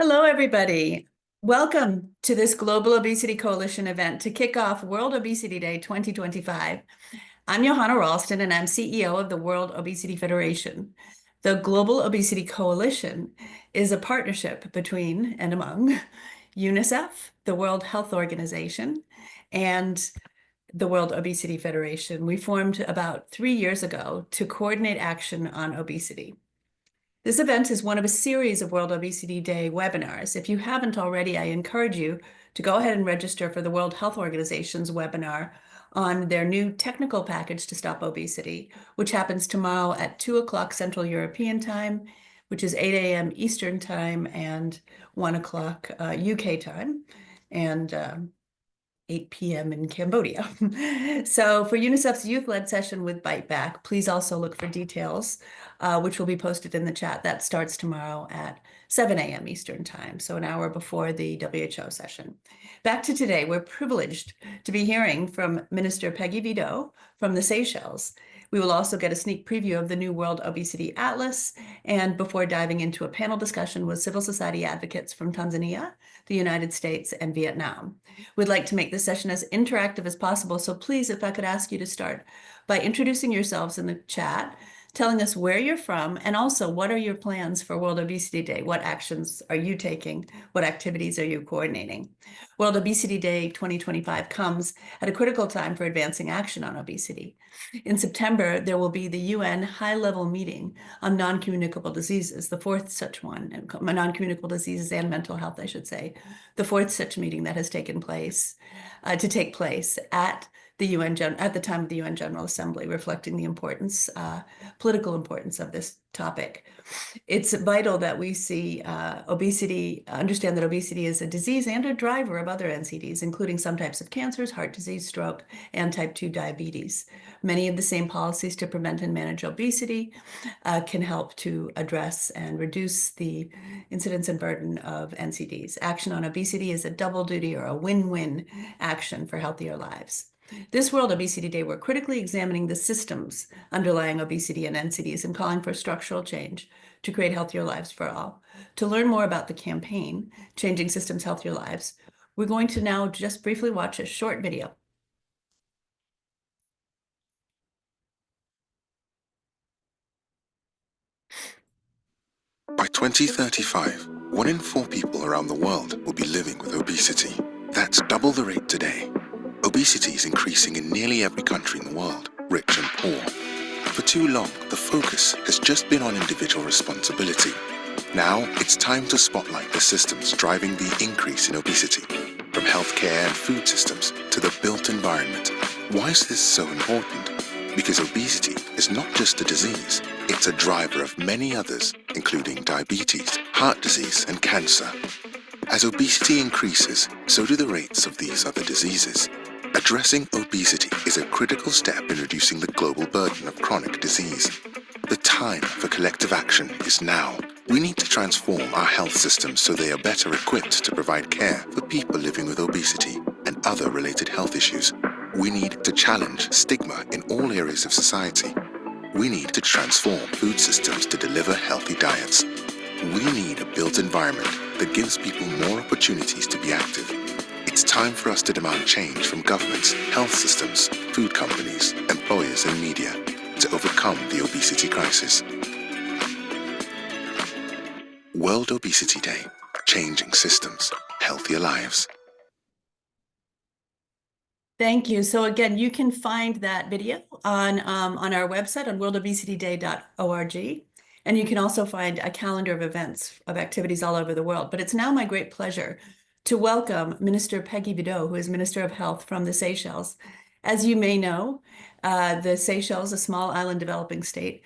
Hello, everybody. Welcome to this Global Obesity Coalition event to kick off World Obesity Day 2025. I'm Johanna Ralston, and I'm CEO of the World Obesity Federation. The Global Obesity Coalition is a partnership between and among UNICEF, the World Health Organization, and the World Obesity Federation. We formed about 3 years ago to coordinate action on obesity. This event is one of a series of World Obesity Day webinars. If you haven't already, I encourage you to go ahead and register for the World Health Organization's webinar on their new technical package to stop obesity, which happens tomorrow at 2 o'clock Central European Time, which is 8 a.m. Eastern Time and 1 o'clock UK time, and 8 p.m. in Cambodia. So for UNICEF's youth-led session with Bite Back, please also look for details, which will be posted in the chat. That starts tomorrow at 7 a.m. Eastern Time, so an hour before the WHO session. Back to today, we're privileged to be hearing from Minister Peggy Vidot from the Seychelles. We will also get a sneak preview of the new World Obesity Atlas, and before diving into a panel discussion with civil society advocates from Tanzania, the United States, and Vietnam. We'd like to make this session as interactive as possible, so please, if I could ask you to start by introducing yourselves in the chat, telling us where you're from, and also what are your plans for World Obesity Day? What actions are you taking? What activities are you coordinating? World Obesity Day 2025 comes at a critical time for advancing action on obesity. In September, there will be the UN high-level meeting on non-communicable diseases, the fourth such one, non-communicable diseases and mental health, I should say, the fourth such meeting that has taken place, to take place at the at the time of the UN General Assembly, reflecting the importance, political importance of this topic. It's vital that we see understand that obesity is a disease and a driver of other NCDs, including some types of cancers, heart disease, stroke, and type 2 diabetes. Many of the same policies to prevent and manage obesity can help to address and reduce the incidence and burden of NCDs. Action on obesity is a double duty or a win-win action for healthier lives. This World Obesity Day, we're critically examining the systems underlying obesity and NCDs and calling for structural change to create healthier lives for all. To learn more about the campaign, Changing Systems, Healthier Lives, we're going to now just briefly watch a short video. By 2035, 1 in 4 people around the world will be living with obesity. That's double the rate today. Obesity is increasing in nearly every country in the world, rich and poor. For too long, the focus has just been on individual responsibility. Now, it's time to spotlight the systems driving the increase in obesity, from healthcare and food systems to the built environment. Why is this so important? Because obesity is not just a disease, it's a driver of many others, including diabetes, heart disease, and cancer. As obesity increases, so do the rates of these other diseases. Addressing obesity is a critical step in reducing the global burden of chronic disease. The time for collective action is now. We need to transform our health systems so they are better equipped to provide care for people living with obesity and other related health issues. We need to challenge stigma in all areas of society. We need to transform food systems to deliver healthy diets. We need a built environment that gives people more opportunities to be active. It's time for us to demand change from governments, health systems, food companies, employers, and media to overcome the obesity crisis. World Obesity Day, Changing Systems, Healthier Lives. Thank you. So again, you can find that video on our website on worldobeసిtyday.org. And you can also find a calendar of events, of activities all over the world. But it's now my great pleasure to welcome Minister Peggy Vidot, who is Minister of Health from the Seychelles. As you may know, the Seychelles, a small island developing state,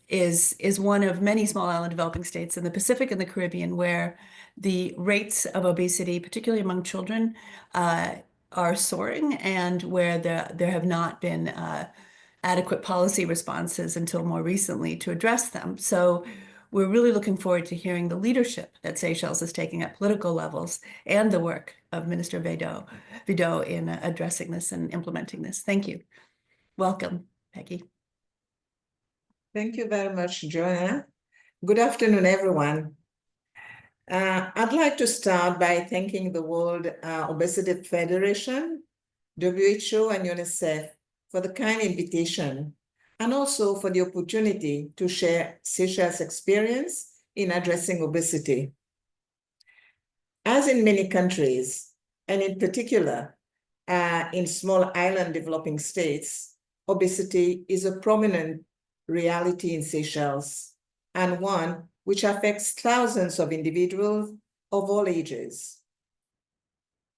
is one of many small island developing states in the Pacific and the Caribbean where the rates of obesity, particularly among children, are soaring, and where there have not been adequate policy responses until more recently to address them. So we're really looking forward to hearing the leadership that Seychelles is taking at political levels and the work of Minister Vidot in addressing this and implementing this. Thank you. Welcome, Peggy. Thank you very much, Joanna. Good afternoon, everyone. I'd like to start by thanking the World Obesity Federation, WHO, and UNICEF for the kind invitation, and also for the opportunity to share Seychelles' experience in addressing obesity. As in many countries, and in particular in small island developing states, obesity is a prominent reality in Seychelles, and one which affects thousands of individuals of all ages.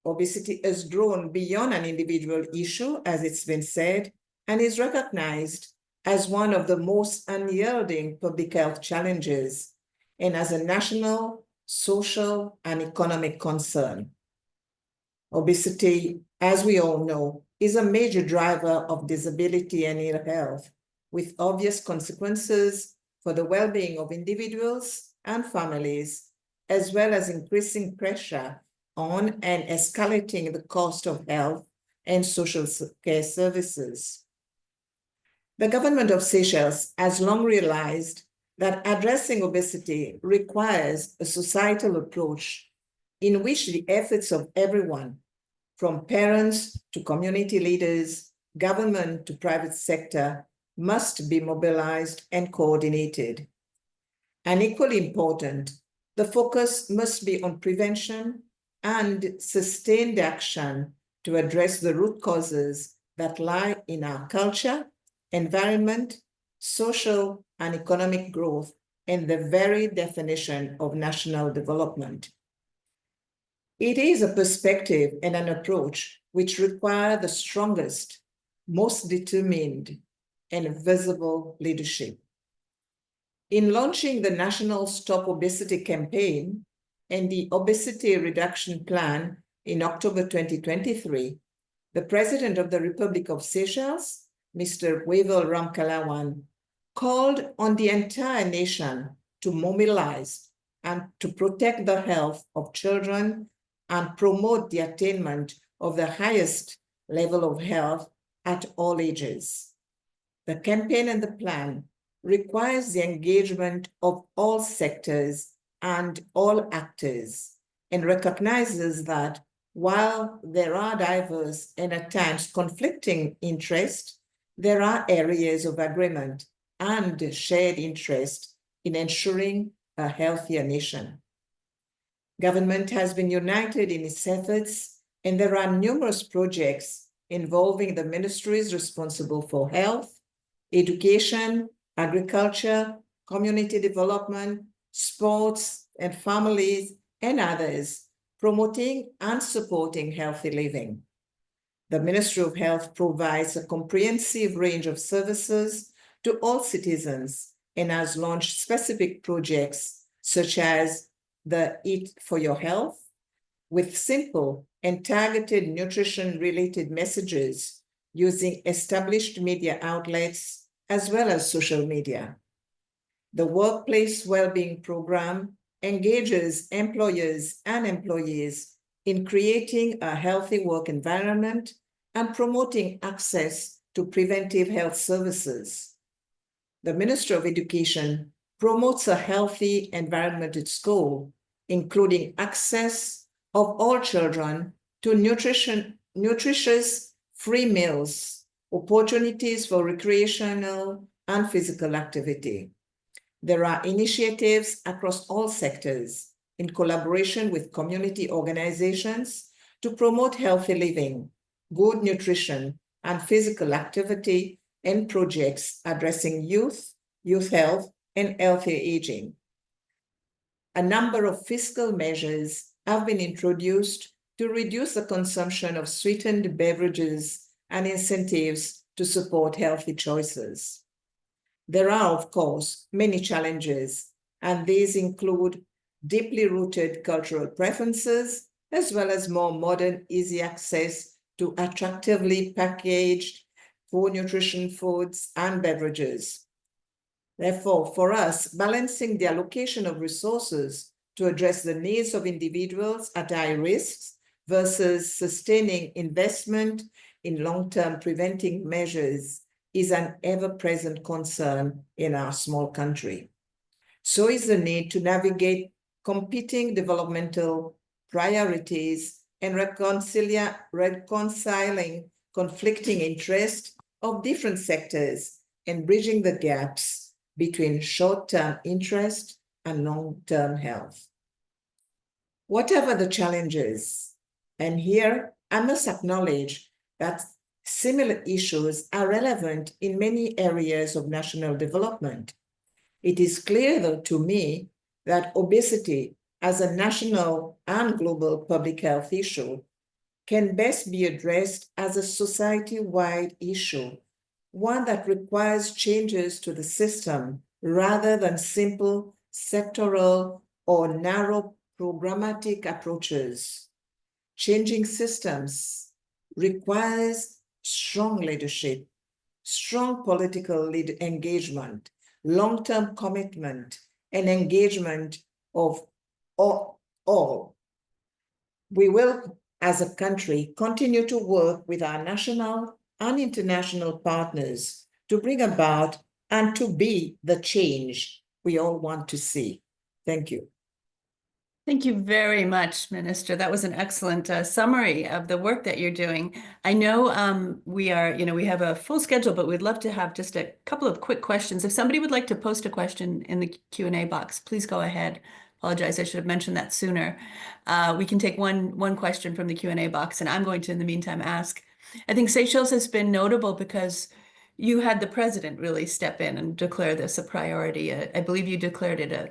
Obesity has grown beyond an individual issue, as it's been said, and is recognized as one of the most unyielding public health challenges and as a national, social, and economic concern. Obesity, as we all know, is a major driver of disability and ill health, with obvious consequences for the well-being of individuals and families, as well as increasing pressure on and escalating the cost of health and social care services. The government of Seychelles has long realized that addressing obesity requires a societal approach in which the efforts of everyone, from parents to community leaders, government to private sector, must be mobilized and coordinated. And equally important, the focus must be on prevention and sustained action to address the root causes that lie in our culture, environment, social and economic growth, and the very definition of national development. It is a perspective and an approach which require the strongest, most determined, and visible leadership. In launching the National Stop Obesity campaign and the Obesity Reduction Plan in October 2023, the President of the Republic of Seychelles, Mr. Wavel Ramkalawan, called on the entire nation to mobilize and to protect the health of children and promote the attainment of the highest level of health at all ages. The campaign and the plan requires the engagement of all sectors and all actors, and recognizes that while there are diverse and at times conflicting interests, there are areas of agreement and shared interest in ensuring a healthier nation. Government has been united in its efforts, and there are numerous projects involving the ministries responsible for health, education, agriculture, community development, sports, and families, and others, promoting and supporting healthy living. The Ministry of Health provides a comprehensive range of services to all citizens and has launched specific projects such as the Eat for Your Health, with simple and targeted nutrition-related messages using established media outlets as well as social media. The Workplace Wellbeing Program engages employers and employees in creating a healthy work environment and promoting access to preventive health services. The Ministry of Education promotes a healthy environment at school, including access of all children to nutritious free meals, opportunities for recreational and physical activity. There are initiatives across all sectors in collaboration with community organizations to promote healthy living, good nutrition, and physical activity, and projects addressing youth health, and healthier aging. A number of fiscal measures have been introduced to reduce the consumption of sweetened beverages and incentives to support healthy choices. There are, of course, many challenges, and these include deeply rooted cultural preferences, as well as more modern, easy access to attractively packaged poor nutrition foods and beverages. Therefore, for us, balancing the allocation of resources to address the needs of individuals at high risks versus sustaining investment in long-term preventing measures is an ever-present concern in our small country. So is the need to navigate competing developmental priorities, and reconciling conflicting interests of different sectors and bridging the gaps between short-term interest and long-term health. Whatever the challenges, and here I must acknowledge that similar issues are relevant in many areas of national development. It is clear, though, to me that obesity as a national and global public health issue can best be addressed as a society-wide issue, one that requires changes to the system rather than simple sectoral or narrow programmatic approaches. Changing systems requires strong leadership, strong political engagement, long-term commitment, and engagement of all. We will, as a country, continue to work with our national and international partners to bring about and to be the change we all want to see. Thank you. Thank you very much, Minister. That was an excellent summary of the work that you're doing. I know we have a full schedule, but we'd love to have just a couple of quick questions. If somebody would like to post a question in the Q&A box, please go ahead. Apologize, I should have mentioned that sooner. We can take one question from the Q&A box, and I'm going to, in the meantime, ask. I think Seychelles has been notable because you had the president really step in and declare this a priority. I believe you declared it a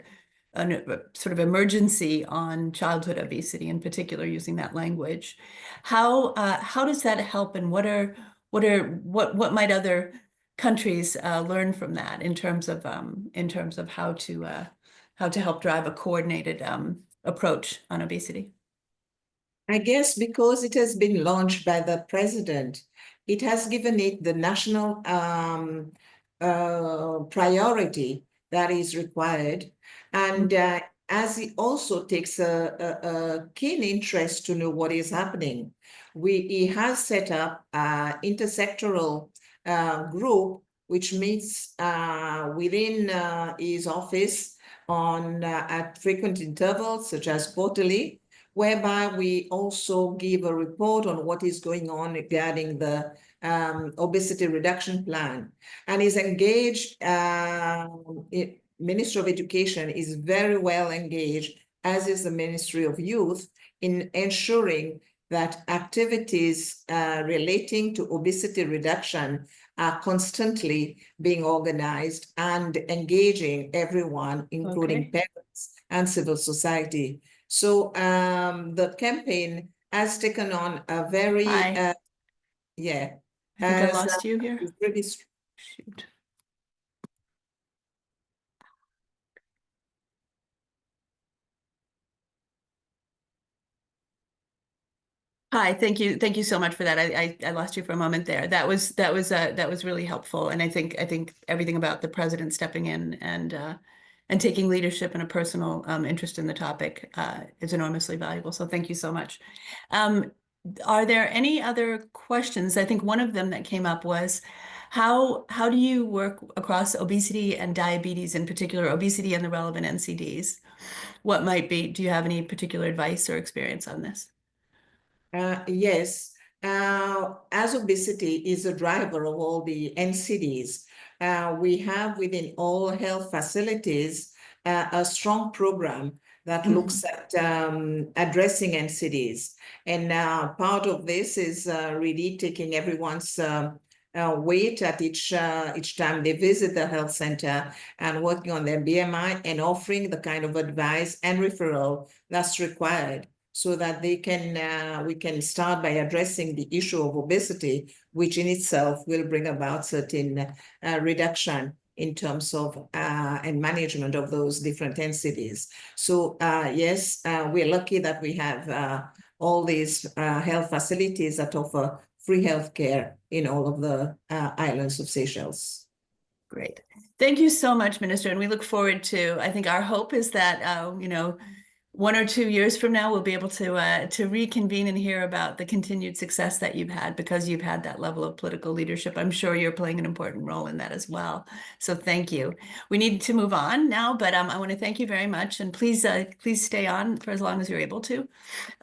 sort of emergency on childhood obesity, in particular, using that language. How does that help, and what might other countries learn from that in terms of how to help drive a coordinated approach on obesity? I guess because it has been launched by the president, it has given it the national priority that is required. And as he also takes a keen interest to know what is happening, he has set up an intersectoral group which meets within his office at frequent intervals, such as quarterly, whereby we also give a report on what is going on regarding the obesity reduction plan. And is engaged, Ministry of Education is very well engaged, as is the Ministry of Youth, in ensuring that activities relating to obesity reduction are constantly being organized and engaging everyone, including parents and civil society. So the campaign has taken on a very, I think I lost you here. Really Shoot. Hi, thank you so much for that. I lost you for a moment there. That was really helpful, and I think everything about the president stepping in and taking leadership and a personal interest in the topic is enormously valuable. So thank you so much. Are there any other questions? I think one of them that came up was how do you work across obesity and diabetes, in particular obesity and the relevant NCDs? What might be? Do you have any particular advice or experience on this? Yes, as obesity is a driver of all the NCDs, we have within all health facilities a strong program that looks at addressing NCDs. And part of this is really taking everyone's weight at each time they visit the health center and working on their BMI and offering the kind of advice and referral that's required, so that we can start by addressing the issue of obesity, which in itself will bring about certain reduction in terms of and management of those different NCDs. So yes, we're lucky that we have all these health facilities that offer free healthcare in all of the islands of Seychelles. Great. Thank you so much, Minister. And we look forward to, I think our hope is that, 1 or 2 years from now, we'll be able to reconvene and hear about the continued success that you've had because you've had that level of political leadership. I'm sure you're playing an important role in that as well. So thank you. We need to move on now, but I want to thank you very much, and please stay on for as long as you're able to.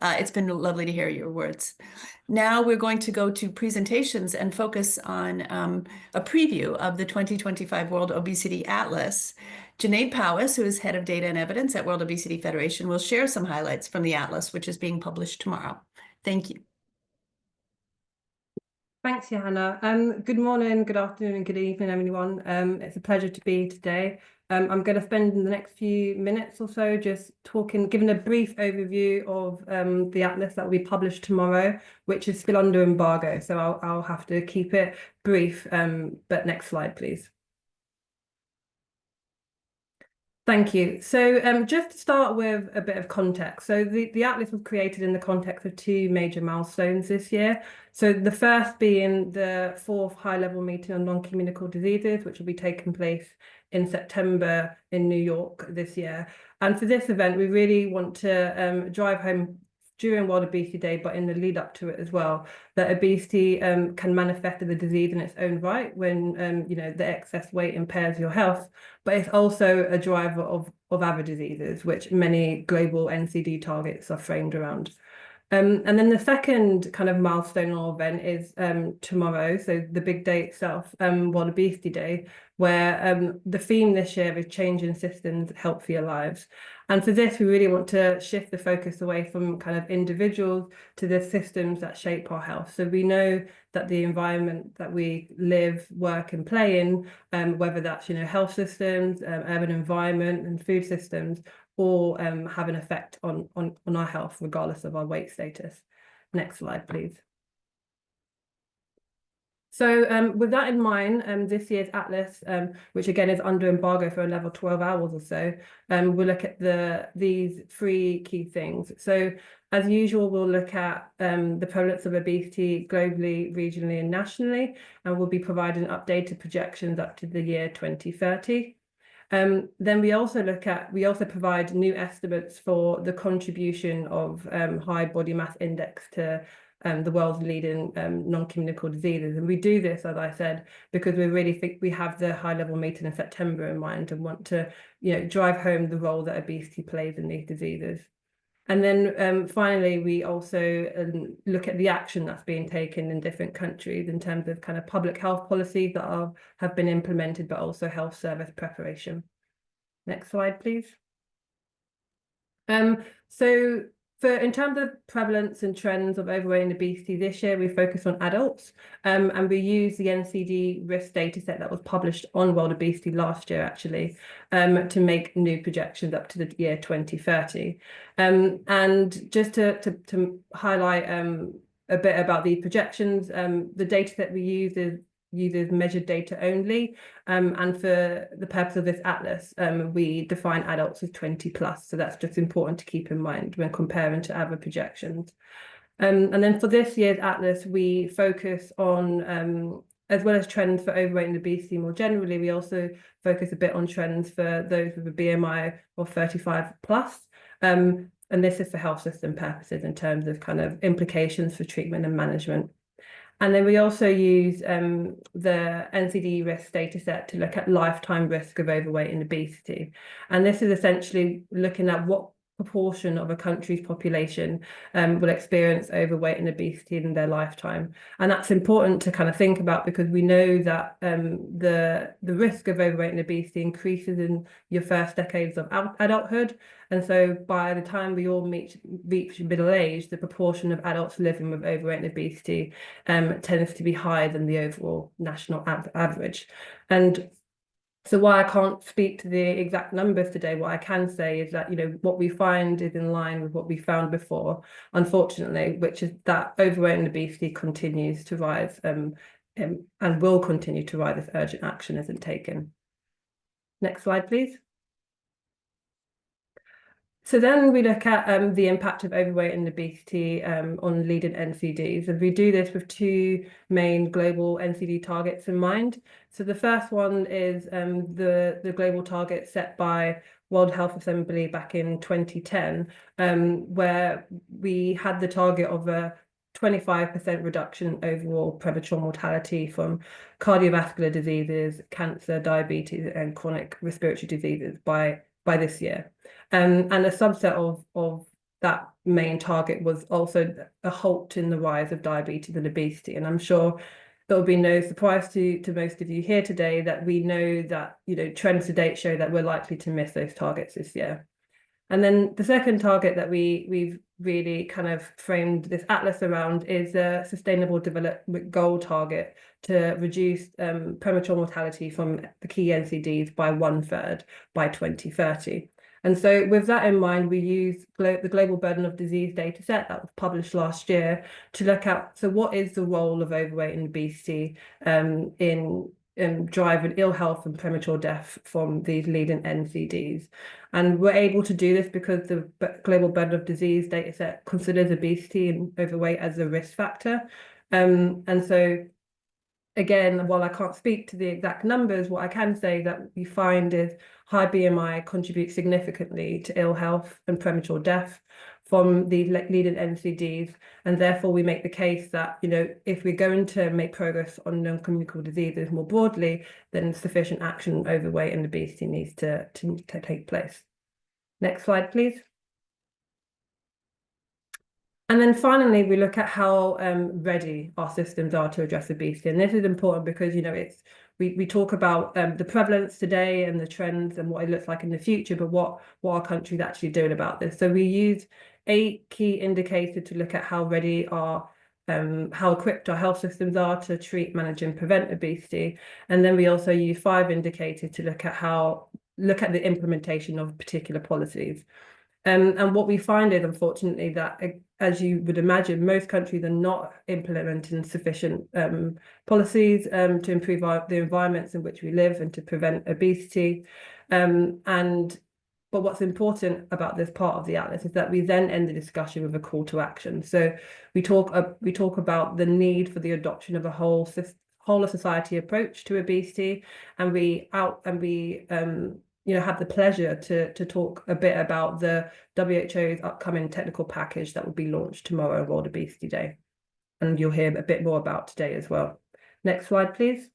It's been lovely to hear your words. Now we're going to go to presentations and focus on a preview of the 2025 World Obesity Atlas. Junaid Powis, who is Head of Data and Evidence at World Obesity Federation, will share some highlights from the Atlas, which is being published tomorrow. Thank you. Thanks, Johanna. Good morning, good afternoon, and good evening, everyone. It's a pleasure to be here today. I'm going to spend the next few minutes or so just giving a brief overview of the Atlas that will be published tomorrow, which is still under embargo. So I'll have to keep it brief. But next slide, please. Thank you. So just to start with a bit of context. So the Atlas was created in the context of 2 major milestones this year. So the first being the 4th high-level meeting on non-communicable diseases, which will be taking place in September in New York this year. And for this event, we really want to drive home during World Obesity Day, but in the lead up to it as well, that obesity can manifest as a disease in its own right when the excess weight impairs your health, but it's also a driver of other diseases, which many global NCD targets are framed around. And then the second kind of milestone or event is tomorrow, so the big day itself, World Obesity Day, where the theme this year is changing systems, healthier lives. And for this, we really want to shift the focus away from kind of individuals to the systems that shape our health. So we know that the environment that we live, work, and play in, whether that's health systems, urban environment, and food systems, all have an effect on our health, regardless of our weight status. Next slide, please. So with that in mind, this year's Atlas, which again is under embargo for another 12 hours or so, we'll look at these 3 key things. So as usual, we'll look at the prevalence of obesity globally, regionally, and nationally, and we'll be providing updated projections up to the year 2030. Then we also provide new estimates for the contribution of high body mass index to the world's leading non-communicable diseases. And we do this, as I said, because we really think we have the high-level meeting in September in mind and want to drive home the role that obesity plays in these diseases. And then finally, we also look at the action that's being taken in different countries in terms of kind of public health policies that have been implemented, but also health service preparation. Next slide, please. In terms of prevalence and trends of overweight and obesity this year, we focus on adults, and we use the NCD risk data set that was published on World Obesity last year, actually, to make new projections up to the year 2030. And just to highlight a bit about the projections, the data that we uses measured data only, and for the purpose of this atlas, we define adults as 20 plus, so that's just important to keep in mind when comparing to other projections. And then for this year's atlas, we focus on as well as trends for overweight and obesity more generally, we also focus a bit on trends for those with a BMI of 35 plus, and this is for health system purposes in terms of kind of implications for treatment and management. And then we also use the NCD risk data set to look at lifetime risk of overweight and obesity. And this is essentially looking at what proportion of a country's population will experience overweight and obesity in their lifetime. And that's important to kind of think about because we know that the risk of overweight and obesity increases in your first decades of adulthood. And so by the time we all reach middle age, the proportion of adults living with overweight and obesity tends to be higher than the overall national average. And so while I can't speak to the exact numbers today, what I can say is that, what we find is in line with what we found before, unfortunately, which is that overweight and obesity continues to rise and will continue to rise if urgent action isn't taken. Next slide, please. So then we look at the impact of overweight and obesity on leading NCDs, and we do this with 2 main global NCD targets in mind. So the first one is the global target set by World Health Assembly back in 2010, where we had the target of a 25% reduction overall premature mortality from cardiovascular diseases, cancer, diabetes, and chronic respiratory diseases by this year. And a subset of that main target was also a halt in the rise of diabetes and obesity. And I'm sure there will be no surprise to most of you here today that we know that, trends to date show that we're likely to miss those targets this year. And then the second target that we've really kind of framed this atlas around is a sustainable development goal target to reduce premature mortality from the key NCDs by 1/3 by 2030. And so with that in mind, we use the Global Burden of Disease data set that was published last year to look at, so what is the role of overweight and obesity in driving ill health and premature death from these leading NCDs. And we're able to do this because the Global Burden of Disease data set considers obesity and overweight as a risk factor. And so again, while I can't speak to the exact numbers, what I can say that we find is high BMI contributes significantly to ill health and premature death from the leading NCDs, and therefore we make the case that, if we're going to make progress on non-communicable diseases more broadly, then sufficient action on overweight and obesity needs to take place. Next slide, please. And then finally, we look at how ready our systems are to address obesity. And this is important because, we talk about the prevalence today and the trends and what it looks like in the future, but what our country's actually doing about this. So we use 8 key indicators to look at how ready how equipped our health systems are to treat, manage, and prevent obesity. And then we also use 5 indicators to look at the implementation of particular policies. And what we find is, unfortunately, that, as you would imagine, most countries are not implementing sufficient policies to improve the environments in which we live and to prevent obesity. But what's important about this part of the atlas is that we then end the discussion with a call to action. So we talk about the need for the adoption of a whole of society approach to obesity, and we have the pleasure to talk a bit about the WHO's upcoming technical package that will be launched tomorrow, World Obesity Day. And you'll hear a bit more about today as well. Next slide, please.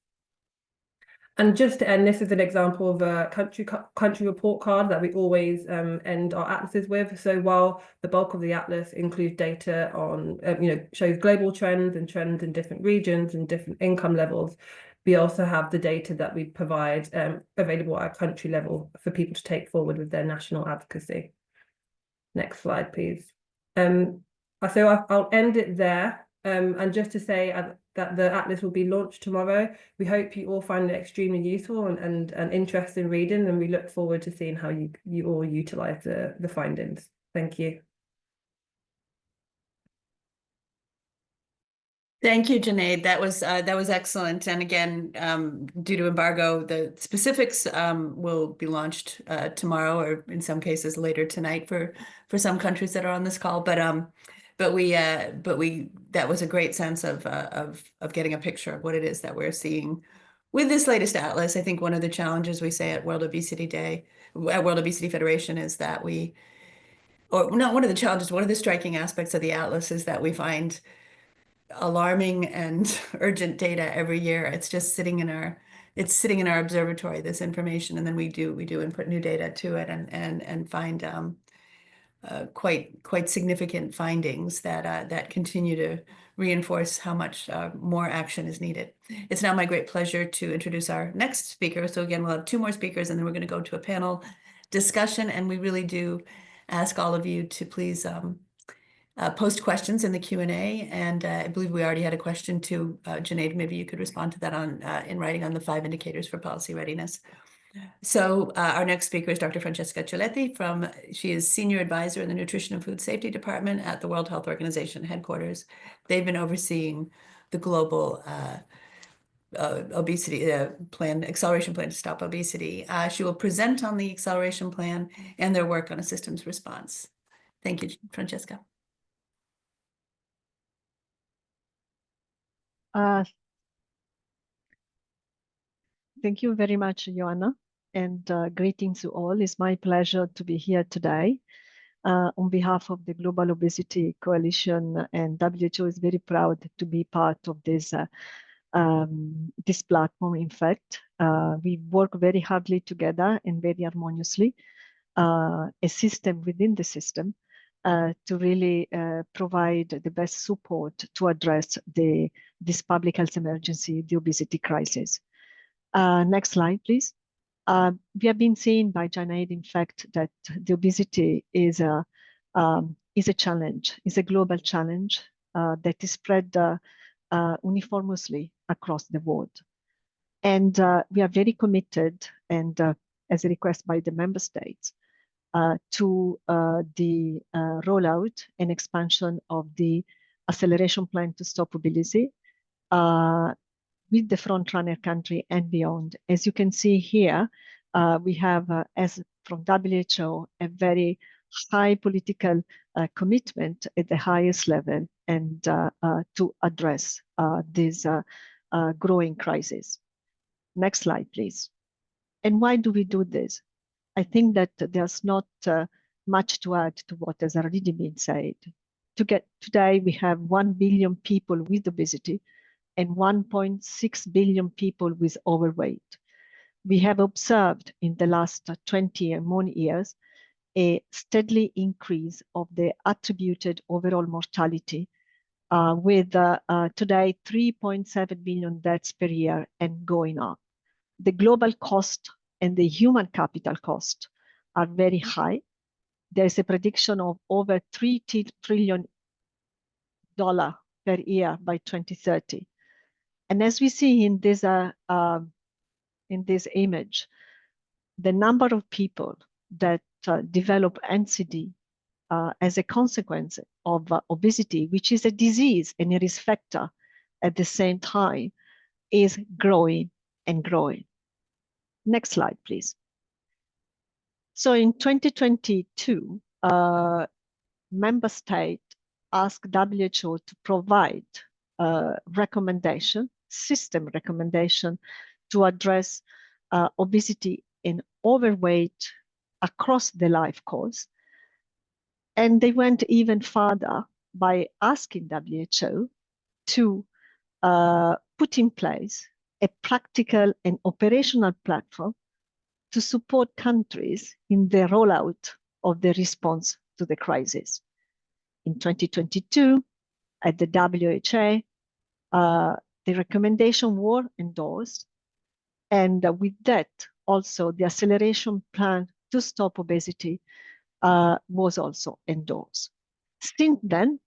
And just to end, this is an example of a country report card that we always end our atlases with. So while the bulk of the atlas includes data on, shows global trends and trends in different regions and different income levels, we also have the data that we provide available at a country level for people to take forward with their national advocacy. Next slide, please. So I'll end it there. And just to say that the atlas will be launched tomorrow. We hope you all find it extremely useful and interesting reading, and we look forward to seeing how you all utilize the findings. Thank you. Thank you, Junaid. That was excellent. And again, due to embargo, the specifics will be launched tomorrow, or in some cases later tonight for some countries that are on this call. But that was a great sense of getting a picture of what it is that we're seeing with this latest atlas. I think one of the challenges we say at World Obesity Day, at World Obesity Federation, is that or not one of the challenges, one of the striking aspects of the atlas is that we find alarming and urgent data every year. It's just sitting in our observatory, this information, and then we do input new data to it and find quite significant findings that continue to reinforce how much more action is needed. It's now my great pleasure to introduce our next speaker. So again, we'll have 2 more speakers, and then we're going to go to a panel discussion, and we really do ask all of you to please post questions in the Q&A, and I believe we already had a question to Junaid. Maybe you could respond to that in writing on the 5 indicators for policy readiness. So our next speaker is Dr. Francesca Ciuletti. She is Senior Advisor in the Nutrition and Food Safety Department at the World Health Organization headquarters. They've been overseeing the global obesity acceleration plan to stop obesity. She will present on the acceleration plan and their work on a systems response. Thank you, Francesca. Thank you very much, Joanna. and greetings to all. It's my pleasure to be here today. On behalf of the Global Obesity Coalition, and WHO is very proud to be part of this this platform. In fact, we work very hardly together and very harmoniously, a system within the system, to really provide the best support to address this public health emergency, the obesity crisis. Next slide, please. We have been seeing by Junaid, in fact, that the obesity is a challenge, is a global challenge that is spread uniformly across the world. And we are very committed, and as a request by the member states, to the rollout and expansion of the acceleration plan to stop obesity with the frontrunner country and beyond. As you can see here, we have, as from WHO, a very high political commitment at the highest level and to address this growing crisis. Next slide, please. And why do we do this? I think that there's not much to add to what has already been said. Today, we have 1 billion people with obesity and 1.6 billion people with overweight. We have observed in the last 20 and more years a steady increase of the attributed overall mortality, with today 3.7 billion deaths per year and going up. The global cost and the human capital cost are very high. There's a prediction of over $3 trillion per year by 2030. And as we see in this image, the number of people that develop NCD as a consequence of obesity, which is a disease and a risk factor at the same time, is growing and growing. Next slide, please. So in 2022, member states asked WHO to provide system recommendation to address obesity and overweight across the life course. And they went even further by asking WHO to put in place a practical and operational platform to support countries in the rollout of the response to the crisis. In 2022, at the WHO, the recommendation were endorsed, and with that, also the acceleration plan to stop obesity was also endorsed. Since then,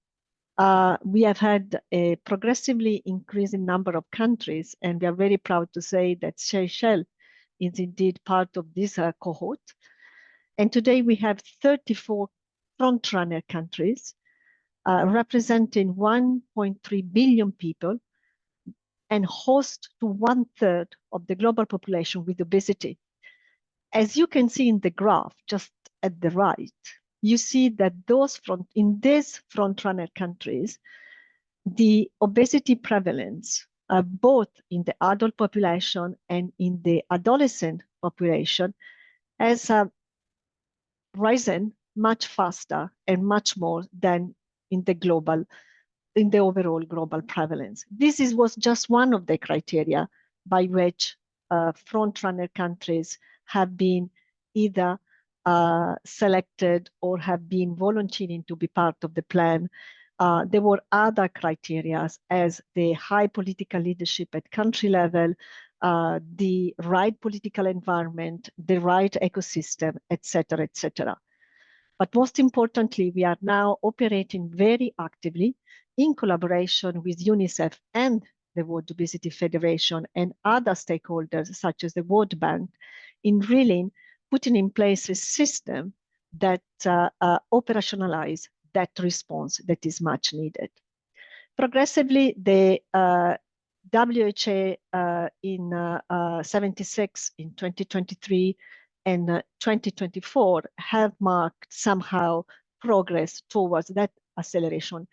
we have had a progressively increasing number of countries, and we are very proud to say that Seychelles is indeed part of this cohort. And today we have 34 frontrunner countries representing 1.3 billion people and host to 1/3 of the global population with obesity. As you can see in the graph just at the right, you see that in these frontrunner countries, the obesity prevalence, both in the adult population and in the adolescent population, has risen much faster and much more than in the overall global prevalence. This was just one of the criteria by which frontrunner countries have been either selected or have been volunteering to be part of the plan. There were other criteria as the high political leadership at country level, the right political environment, the right ecosystem, etc., etc. But most importantly, we are now operating very actively in collaboration with UNICEF and the World Obesity Federation and other stakeholders, such as the World Bank, in really putting in place a system that operationalize that response that is much needed. Progressively, the WHO in 76 in 2023 and 2024 have marked somehow progress towards that acceleration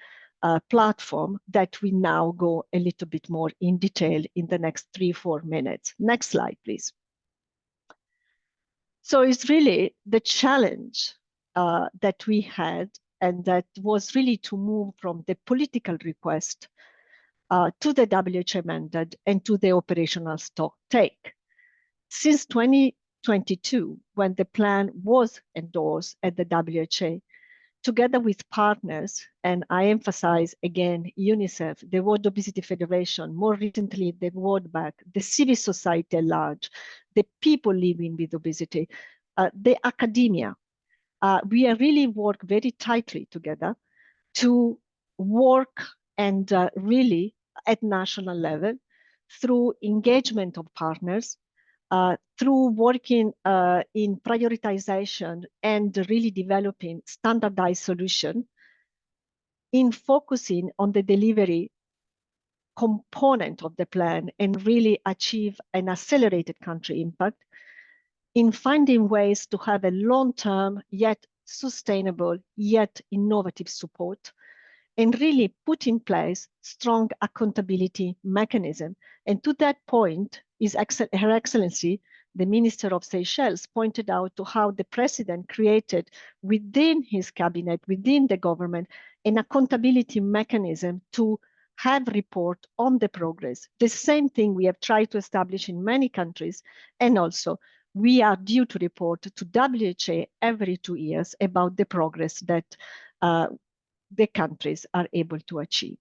platform that we now go a little bit more in detail in the next 3-4 minutes. Next slide, please. So it's really the challenge that we had, and that was really to move from the political request to the WHO mandate and to the operational stock take. Since 2022, when the plan was endorsed at the WHO, together with partners, and I emphasize again, UNICEF, the World Obesity Federation, more recently the World Bank, the civil society at large, the people living with obesity, the academia, we are really work very tightly together to work and really at national level through engagement of partners, through working in prioritization and really developing standardized solution in focusing on the delivery component of the plan and really achieve an accelerated country impact, in finding ways to have a long-term yet sustainable yet innovative support, and really put in place strong accountability mechanism. And to that point, Her Excellency, the Minister of Seychelles, pointed out to how the President created within his cabinet, within the government, an accountability mechanism to have report on the progress. The same thing we have tried to establish in many countries, and also we are due to report to WHO every 2 years about the progress that the countries are able to achieve.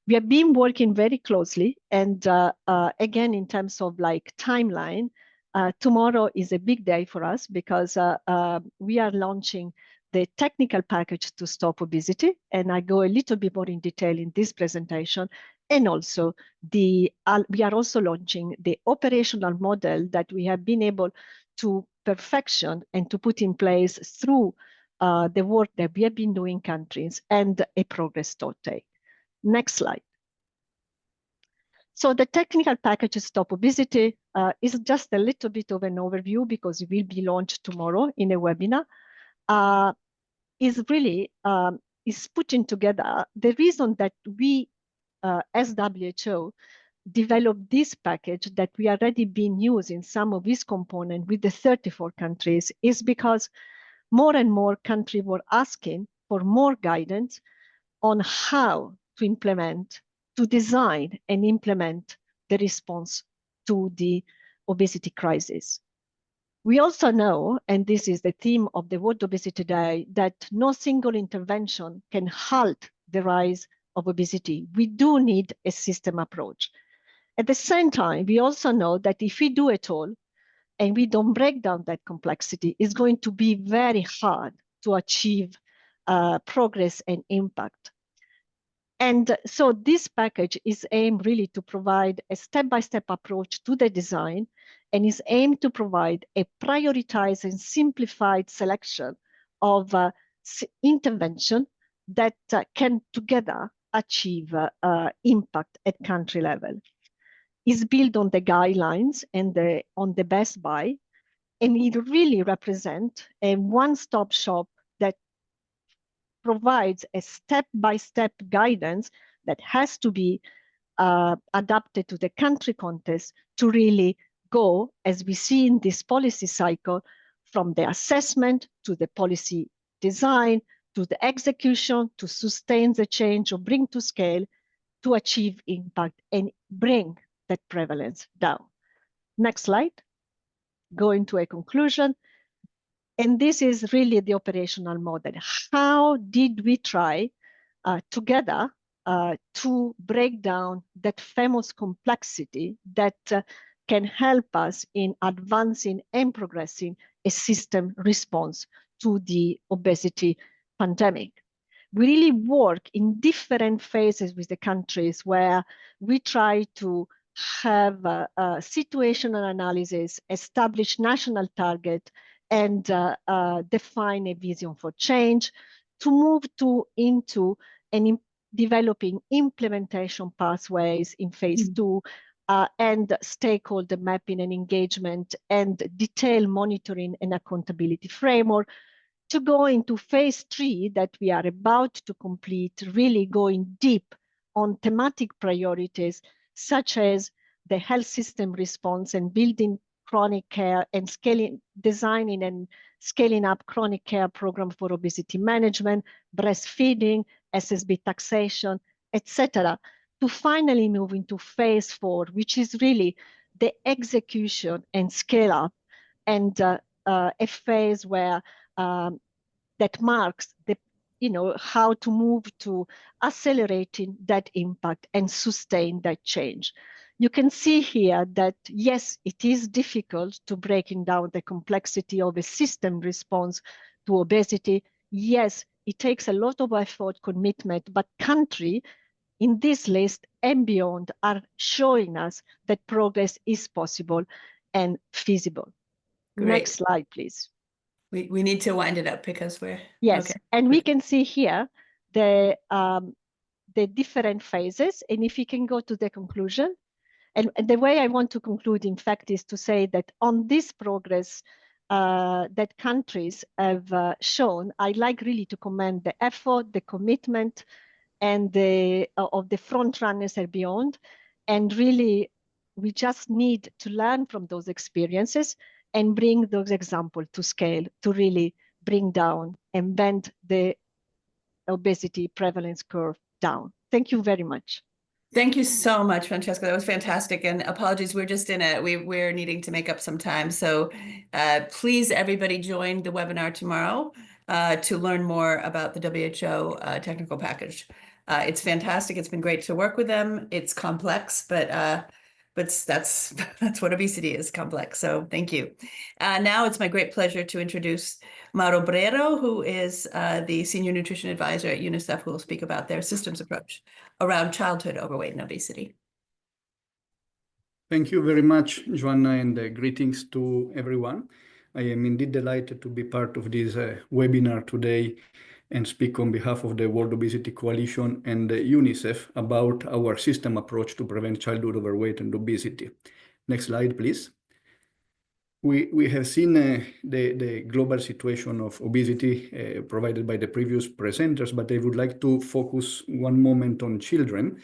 We have been working very closely, and again, in terms of like timeline, tomorrow is a big day for us because we are launching the technical package to stop obesity, and I go a little bit more in detail in this presentation. And also, we are also launching the operational model that we have been able to perfection and to put in place through the work that we have been doing in countries and a progress to take. Next slide. So the technical package to stop obesity is just a little bit of an overview because it will be launched tomorrow in a webinar. Is really is putting together the reason that we as WHO developed this package that we already been using some of these components with the 34 countries is because more and more countries were asking for more guidance on how to implement, to design and implement the response to the obesity crisis. We also know, and this is the theme of the World Obesity Day, that no single intervention can halt the rise of obesity. We do need a system approach. At the same time, we also know that if we do it all and we don't break down that complexity, it's going to be very hard to achieve progress and impact. And so this package is aimed really to provide a step-by-step approach to the design, and is aimed to provide a prioritized and simplified selection of intervention that can together achieve impact at country level. It's built on the guidelines and on the best buy, and it really represents a one-stop shop that provides a step-by-step guidance that has to be adapted to the country context to really go, as we see in this policy cycle, from the assessment to the policy design, to the execution, to sustain the change or bring to scale, to achieve impact and bring that prevalence down. Next slide. Going to a conclusion. And this is really the operational model. How did we try together to break down that famous complexity that can help us in advancing and progressing a system response to the obesity pandemic? We really work in different phases with the countries where we try to have situational analysis, establish national target, and define a vision for change, to move into developing implementation pathways in phase 2, and stakeholder mapping and engagement, and detailed monitoring and accountability framework, to go into phase 3 that we are about to complete, really going deep on thematic priorities such as the health system response and building chronic care and designing and scaling up chronic care program for obesity management, breastfeeding, SSB taxation, etc., to finally move into phase 4, which is really the execution and scale up, and a phase where that marks the how to move to accelerating that impact and sustain that change. You can see here that, yes, it is difficult to breaking down the complexity of a system response to obesity. Yes, it takes a lot of effort, commitment, but country in this list and beyond are showing us that progress is possible and feasible. Great. Next slide, please. We need to wind it up because we're yes, okay. And we can see here the different phases. And if you can go to the conclusion, and the way I want to conclude, in fact, is to say that on this progress that countries have shown, I'd like really to commend the effort, the commitment, and of the front runners and beyond. And really, we just need to learn from those experiences and bring those examples to scale to really bring down and bend the obesity prevalence curve down. Thank you very much. Thank you so much, Francesca. That was fantastic. And apologies, we're just we're needing to make up some time. So please, everybody, join the webinar tomorrow to learn more about the WHO technical package. It's fantastic. It's been great to work with them. It's complex, but that's what obesity is, complex. So thank you. Now it's my great pleasure to introduce Mauro Brero, who is the Senior Nutrition Advisor at UNICEF, who will speak about their systems approach around childhood overweight and obesity. Thank you very much, Joanna, and greetings to everyone. I am indeed delighted to be part of this webinar today and speak on behalf of the World Obesity Coalition and UNICEF about our system approach to prevent childhood overweight and obesity. Next slide, please. We have seen the global situation of obesity provided by the previous presenters, but I would like to focus one moment on children,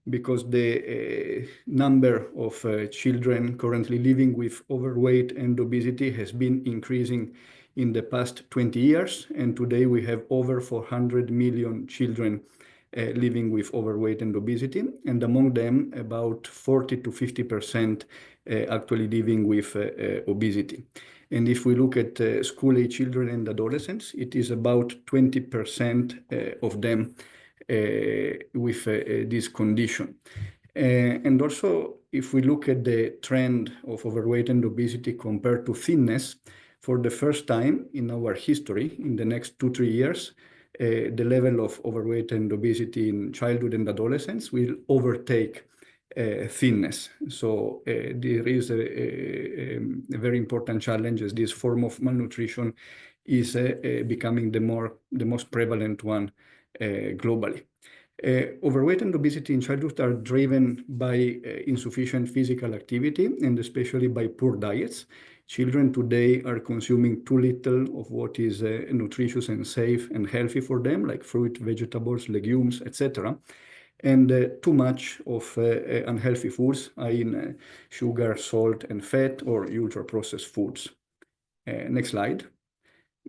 because the number of children currently living with overweight and obesity has been increasing in the past 20 years. And today we have over 400 million children living with overweight and obesity. And among them, about 40 to 50% actually living with obesity. And if we look at school-age children and adolescents, it is about 20% of them with this condition. And also, if we look at the trend of overweight and obesity compared to thinness, for the first time in our history, in the next 2-3 years, the level of overweight and obesity in childhood and adolescents will overtake thinness. So there is a very important challenge, as this form of malnutrition is becoming the most prevalent one globally. Overweight and obesity in childhood are driven by insufficient physical activity and especially by poor diets. Children today are consuming too little of what is nutritious and safe and healthy for them, like fruit, vegetables, legumes, etc. And too much of unhealthy foods, i.e. Sugar, salt, and fat, or ultra-processed foods. Next slide.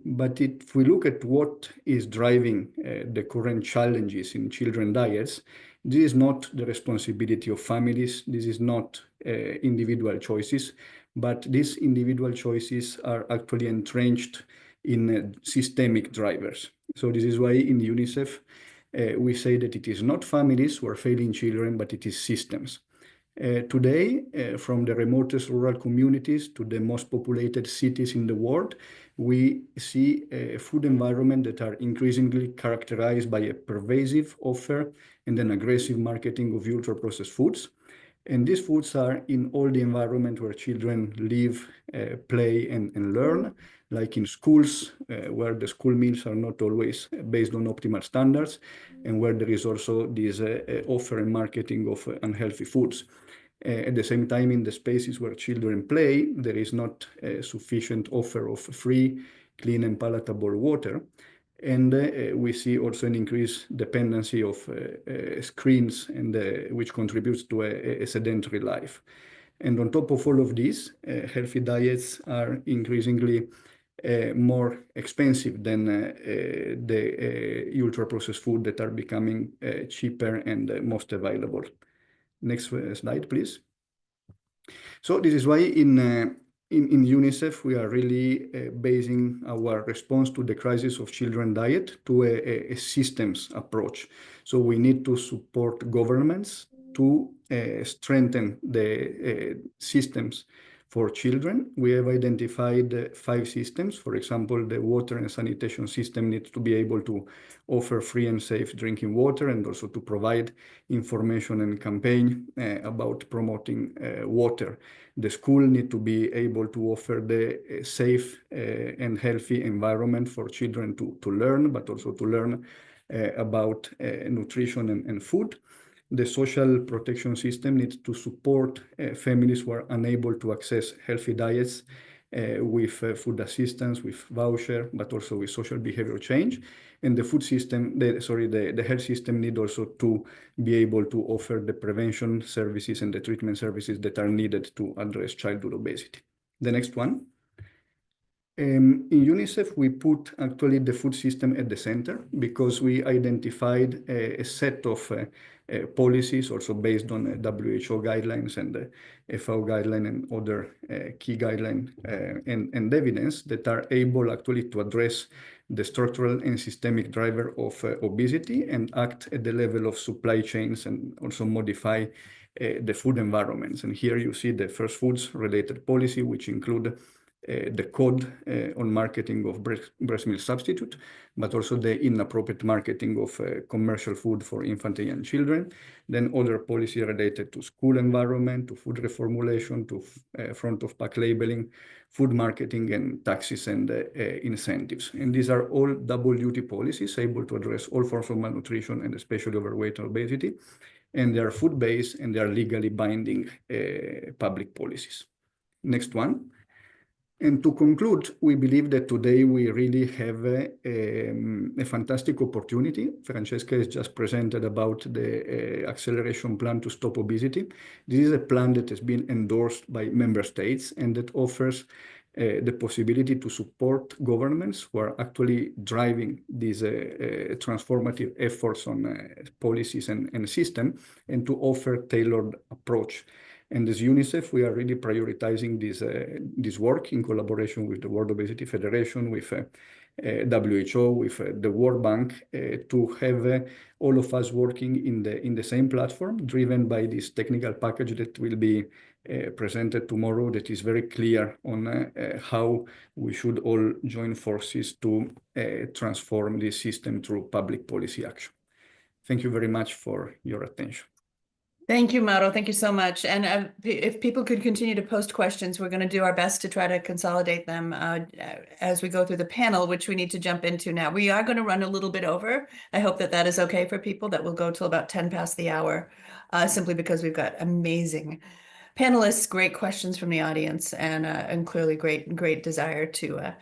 But if we look at what is driving the current challenges in children diets, this is not the responsibility of families. This is not individual choices, but these individual choices are actually entrenched in systemic drivers. So this is why in UNICEF, we say that it is not families who are failing children, but it is systems. Today, from the remotest rural communities to the most populated cities in the world, we see a food environment that are increasingly characterized by a pervasive offer and an aggressive marketing of ultra-processed foods. And these foods are in all the environment where children live, play, and learn, like in schools, where the school meals are not always based on optimal standards, and where there is also this offer and marketing of unhealthy foods. At the same time, in the spaces where children play, there is not a sufficient offer of free, clean, and palatable water. And we see also an increased dependency of screens, and which contributes to a sedentary life. And on top of all of this, healthy diets are increasingly more expensive than the ultra-processed food that are becoming cheaper and most available. Next slide, please. So this is why in UNICEF, we are really basing our response to the crisis of children diet to a systems approach. So we need to support governments to strengthen the systems for children. We have identified 5 systems. For example, the water and sanitation system needs to be able to offer free and safe drinking water, and also to provide information and campaign about promoting water. The school need to be able to offer the safe and healthy environment for children to learn, but also to learn about nutrition and food. The social protection system needs to support families who are unable to access healthy diets with food assistance, with voucher, but also with social behavior change. And the food system, the health system need also to be able to offer the prevention services and the treatment services that are needed to address childhood obesity. The next one. In UNICEF, we put actually the food system at the center because we identified a set of policies also based on WHO guidelines and FAO guideline and other key guidelines and evidence that are able actually to address the structural and systemic driver of obesity and act at the level of supply chains and also modify the food environments. And here you see the first foods related policy, which include the code on marketing of breast milk substitute, but also the inappropriate marketing of commercial food for infant and young children. Then other policy related to school environment, to food reformulation, to front of pack labeling, food marketing, and taxes and incentives. And these are all double duty policies able to address all forms of malnutrition and especially overweight and obesity. And they are food-based and they are legally binding public policies. Next one. And to conclude, we believe that today we really have a fantastic opportunity. Francesca has just presented about the acceleration plan to stop obesity. This is a plan that has been endorsed by member states and that offers the possibility to support governments who are actually driving these transformative efforts on policies and system, and to offer tailored approach. And as UNICEF, we are really prioritizing this work in collaboration with the World Obesity Federation, with WHO, with the World Bank, to have all of us working in the same platform, driven by this technical package that will be presented tomorrow, that is very clear on how we should all join forces to transform this system through public policy action. Thank you very much for your attention. Thank you, Mauro. Thank you so much. And if people could continue to post questions, we're going to do our best to try to consolidate them as we go through the panel, which we need to jump into now. We are going to run a little bit over. I hope that that is okay for people, that will go till about 10 past the hour, simply because we've got amazing panelists, great questions from the audience, and clearly great desire to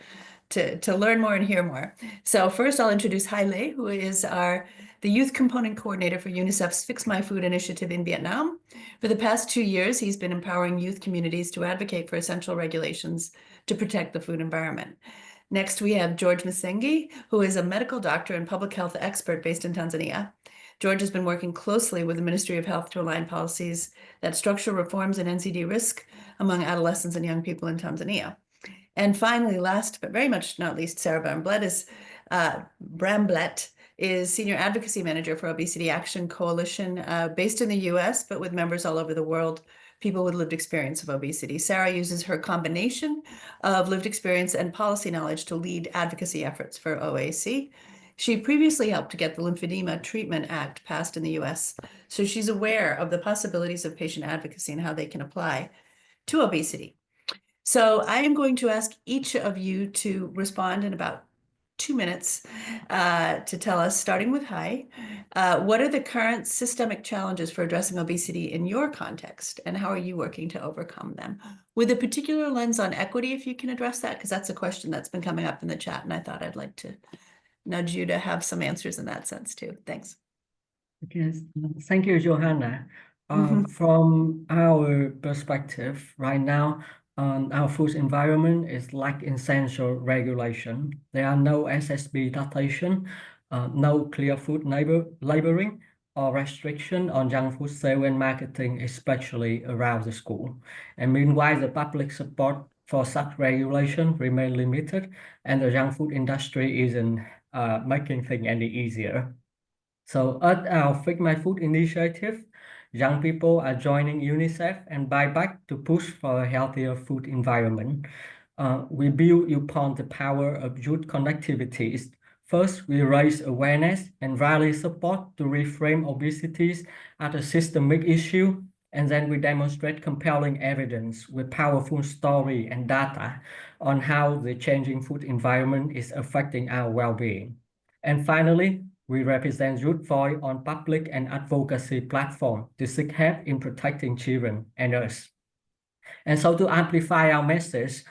learn more and hear more. So first I'll introduce Hai Le, who is the youth component coordinator for UNICEF's Fix My Food initiative in Vietnam. For the past 2 years, he's been empowering youth communities to advocate for essential regulations to protect the food environment. Next, we have George Msengi, who is a medical doctor and public health expert based in Tanzania. George has been working closely with the Ministry of Health to align policies that structure reforms in NCD risk among adolescents and young people in Tanzania. And finally, last but very much not least, Sarah Bramblett is Senior Advocacy Manager for Obesity Action Coalition based in the US, but with members all over the world, people with lived experience of obesity. Sarah uses her combination of lived experience and policy knowledge to lead advocacy efforts for OAC. She previously helped to get the Lymphedema Treatment Act passed in the US, so she's aware of the possibilities of patient advocacy and how they can apply to obesity. So I am going to ask each of you to respond in about 2 minutes to tell us, starting with Hai, what are the current systemic challenges for addressing obesity in your context, and how are you working to overcome them? With a particular lens on equity, if you can address that, because that's a question that's been coming up in the chat, and I thought I'd like to nudge you to have some answers in that sense too. Thanks. Yes, thank you, Johanna. From our perspective, right now, our food environment is lack essential regulation. There are no SSB datation, no clear food labeling, or restriction on junk food sale and marketing, especially around the school. And meanwhile, the public support for such regulation remain limited, and the junk food industry isn't making things any easier. So at our Fix My Food initiative, young people are joining UNICEF and Buyback to push for a healthier food environment. We build upon the power of youth connectivities. First, we raise awareness and rally support to reframe obesity as a systemic issue, and then we demonstrate compelling evidence with powerful story and data on how the changing food environment is affecting our well-being. And finally, we represent youth voice on public and advocacy platform to seek help in protecting children and us. And so to amplify our message,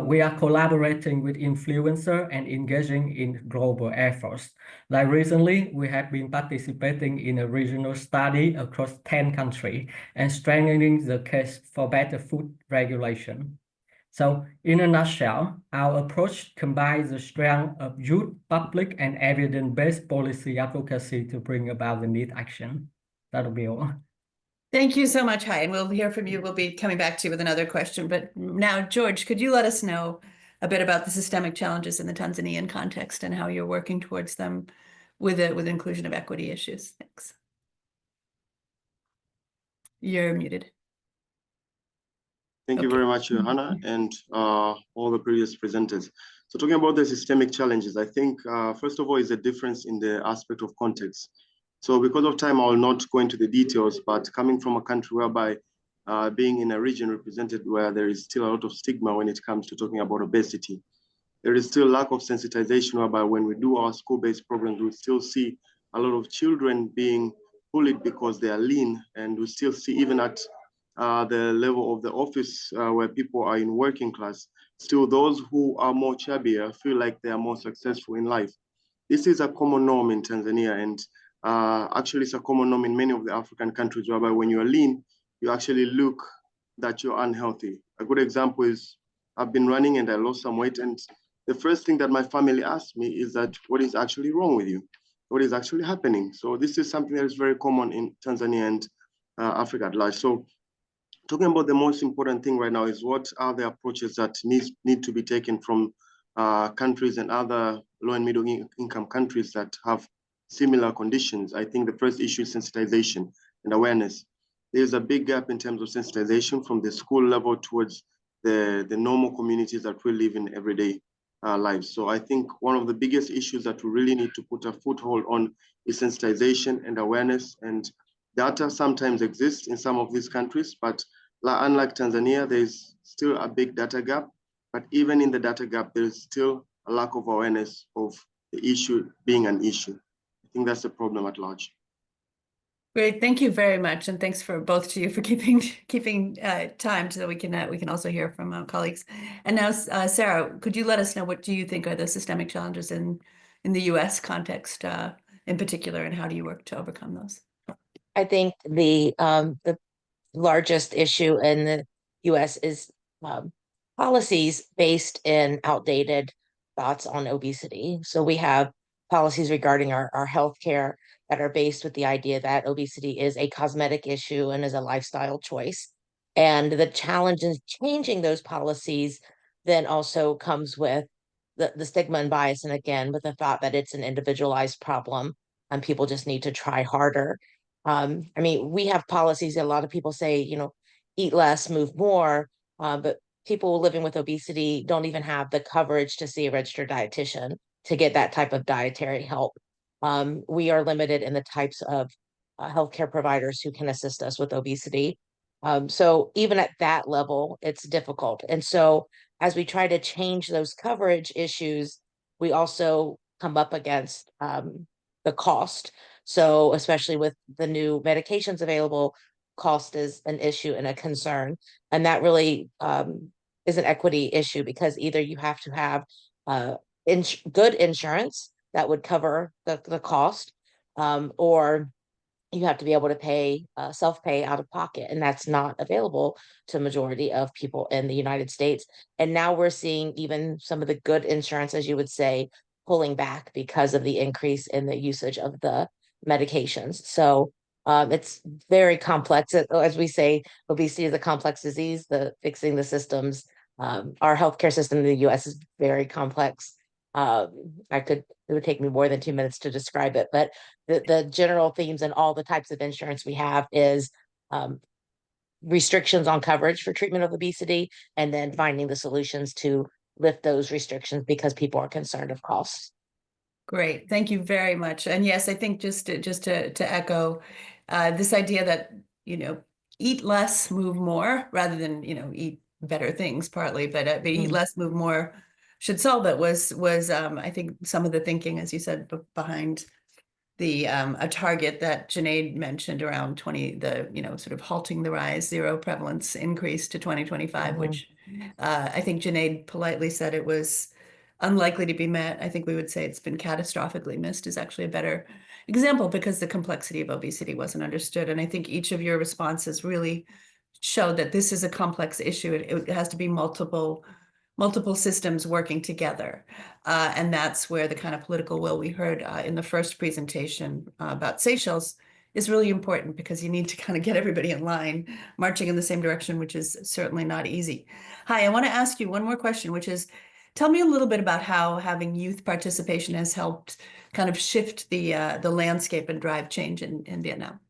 we are collaborating with influencers and engaging in global efforts. Like recently, we have been participating in a regional study across 10 countries and strengthening the case for better food regulation. So in a nutshell, our approach combines the strength of youth, public, and evidence-based policy advocacy to bring about the needed action. That'll be all. Thank you so much, Hai, and we'll hear from you. We'll be coming back to you with another question. But now, George, could you let us know a bit about the systemic challenges in the Tanzanian context and how you're working towards them with inclusion of equity issues? Thanks. You're muted. Thank you very much, Johanna, and all the previous presenters. So talking about the systemic challenges, I think, first of all, is a difference in the aspect of context. So because of time, I will not go into the details, but coming from a country whereby being in a region represented where there is still a lot of stigma when it comes to talking about obesity, there is still lack of sensitization whereby when we do our school-based programs, we still see a lot of children being bullied because they are lean, and we still see even at the level of the office where people are in working class, still those who are more chubbier feel like they are more successful in life. This is a common norm in Tanzania, and actually it's a common norm in many of the African countries whereby when you are lean, you actually look that you're unhealthy. A good example is I've been running and I lost some weight, and the first thing that my family asked me is that, what is actually wrong with you? What is actually happening? So this is something that is very common in Tanzania and Africa at large. So talking about the most important thing right now is what are the approaches that need to be taken from countries and other low and middle income countries that have similar conditions. I think the first issue is sensitization and awareness. There's a big gap in terms of sensitization from the school level towards the normal communities that we live in everyday lives. So I think one of the biggest issues that we really need to put a foothold on is sensitization and awareness, and data sometimes exists in some of these countries, but unlike Tanzania, there's still a big data gap. But even in the data gap, there's still a lack of awareness of the issue being an issue. I think that's the problem at large. Great, thank you very much, and thanks for both of you for keeping time so we can also hear from colleagues. And now, Sarah, could you let us know what do you think are the systemic challenges in the U.S. context in particular, and how do you work to overcome those? I think the largest issue in the U.S. is policies based in outdated thoughts on obesity. So we have policies regarding our healthcare that are based with the idea that obesity is a cosmetic issue and is a lifestyle choice. And the challenge in changing those policies then also comes with the stigma and bias, and again, with the thought that it's an individualized problem and people just need to try harder. I mean, we have policies that a lot of people say, you know, eat less, move more, but people living with obesity don't even have the coverage to see a registered dietitian to get that type of dietary help. We are limited in the types of healthcare providers who can assist us with obesity. So even at that level, it's difficult. And so as we try to change those coverage issues, we also come up against the cost. So especially with the new medications available, cost is an issue and a concern. And that really is an equity issue, because either you have to have good insurance that would cover the cost, or you have to be able to pay self-pay out of pocket, and that's not available to majority of people in the United States. And now we're seeing even some of the good insurance, as you would say, pulling back because of the increase in the usage of the medications. So it's very complex. As we say, obesity is a complex disease. The fixing the systems, our healthcare system in the U.S. is very complex. It would take me more than 2 minutes to describe it, but the general themes and all the types of insurance we have is restrictions on coverage for treatment of obesity, and then finding the solutions to lift those restrictions because people are concerned of costs. Great, thank you very much. And yes, I think just to echo this idea that, eat less, move more, rather than, eat better things partly, but eat less, move more should solve it was I think some of the thinking, as you said, behind the a target that Junaid mentioned around sort of halting the rise, zero prevalence increase to 2025, which I think Junaid politely said it was unlikely to be met. I think we would say it's been catastrophically missed is actually a better example, because the complexity of obesity wasn't understood. And I think each of your responses really showed that this is a complex issue. It has to be multiple systems working together. And that's where the kind of political will we heard in the first presentation about Seychelles is really important, because you need to kind of get everybody in line, marching in the same direction, which is certainly not easy. Hi, I want to ask you one more question, which is, tell me a little bit about how having youth participation has helped kind of shift the landscape and drive change in Vietnam.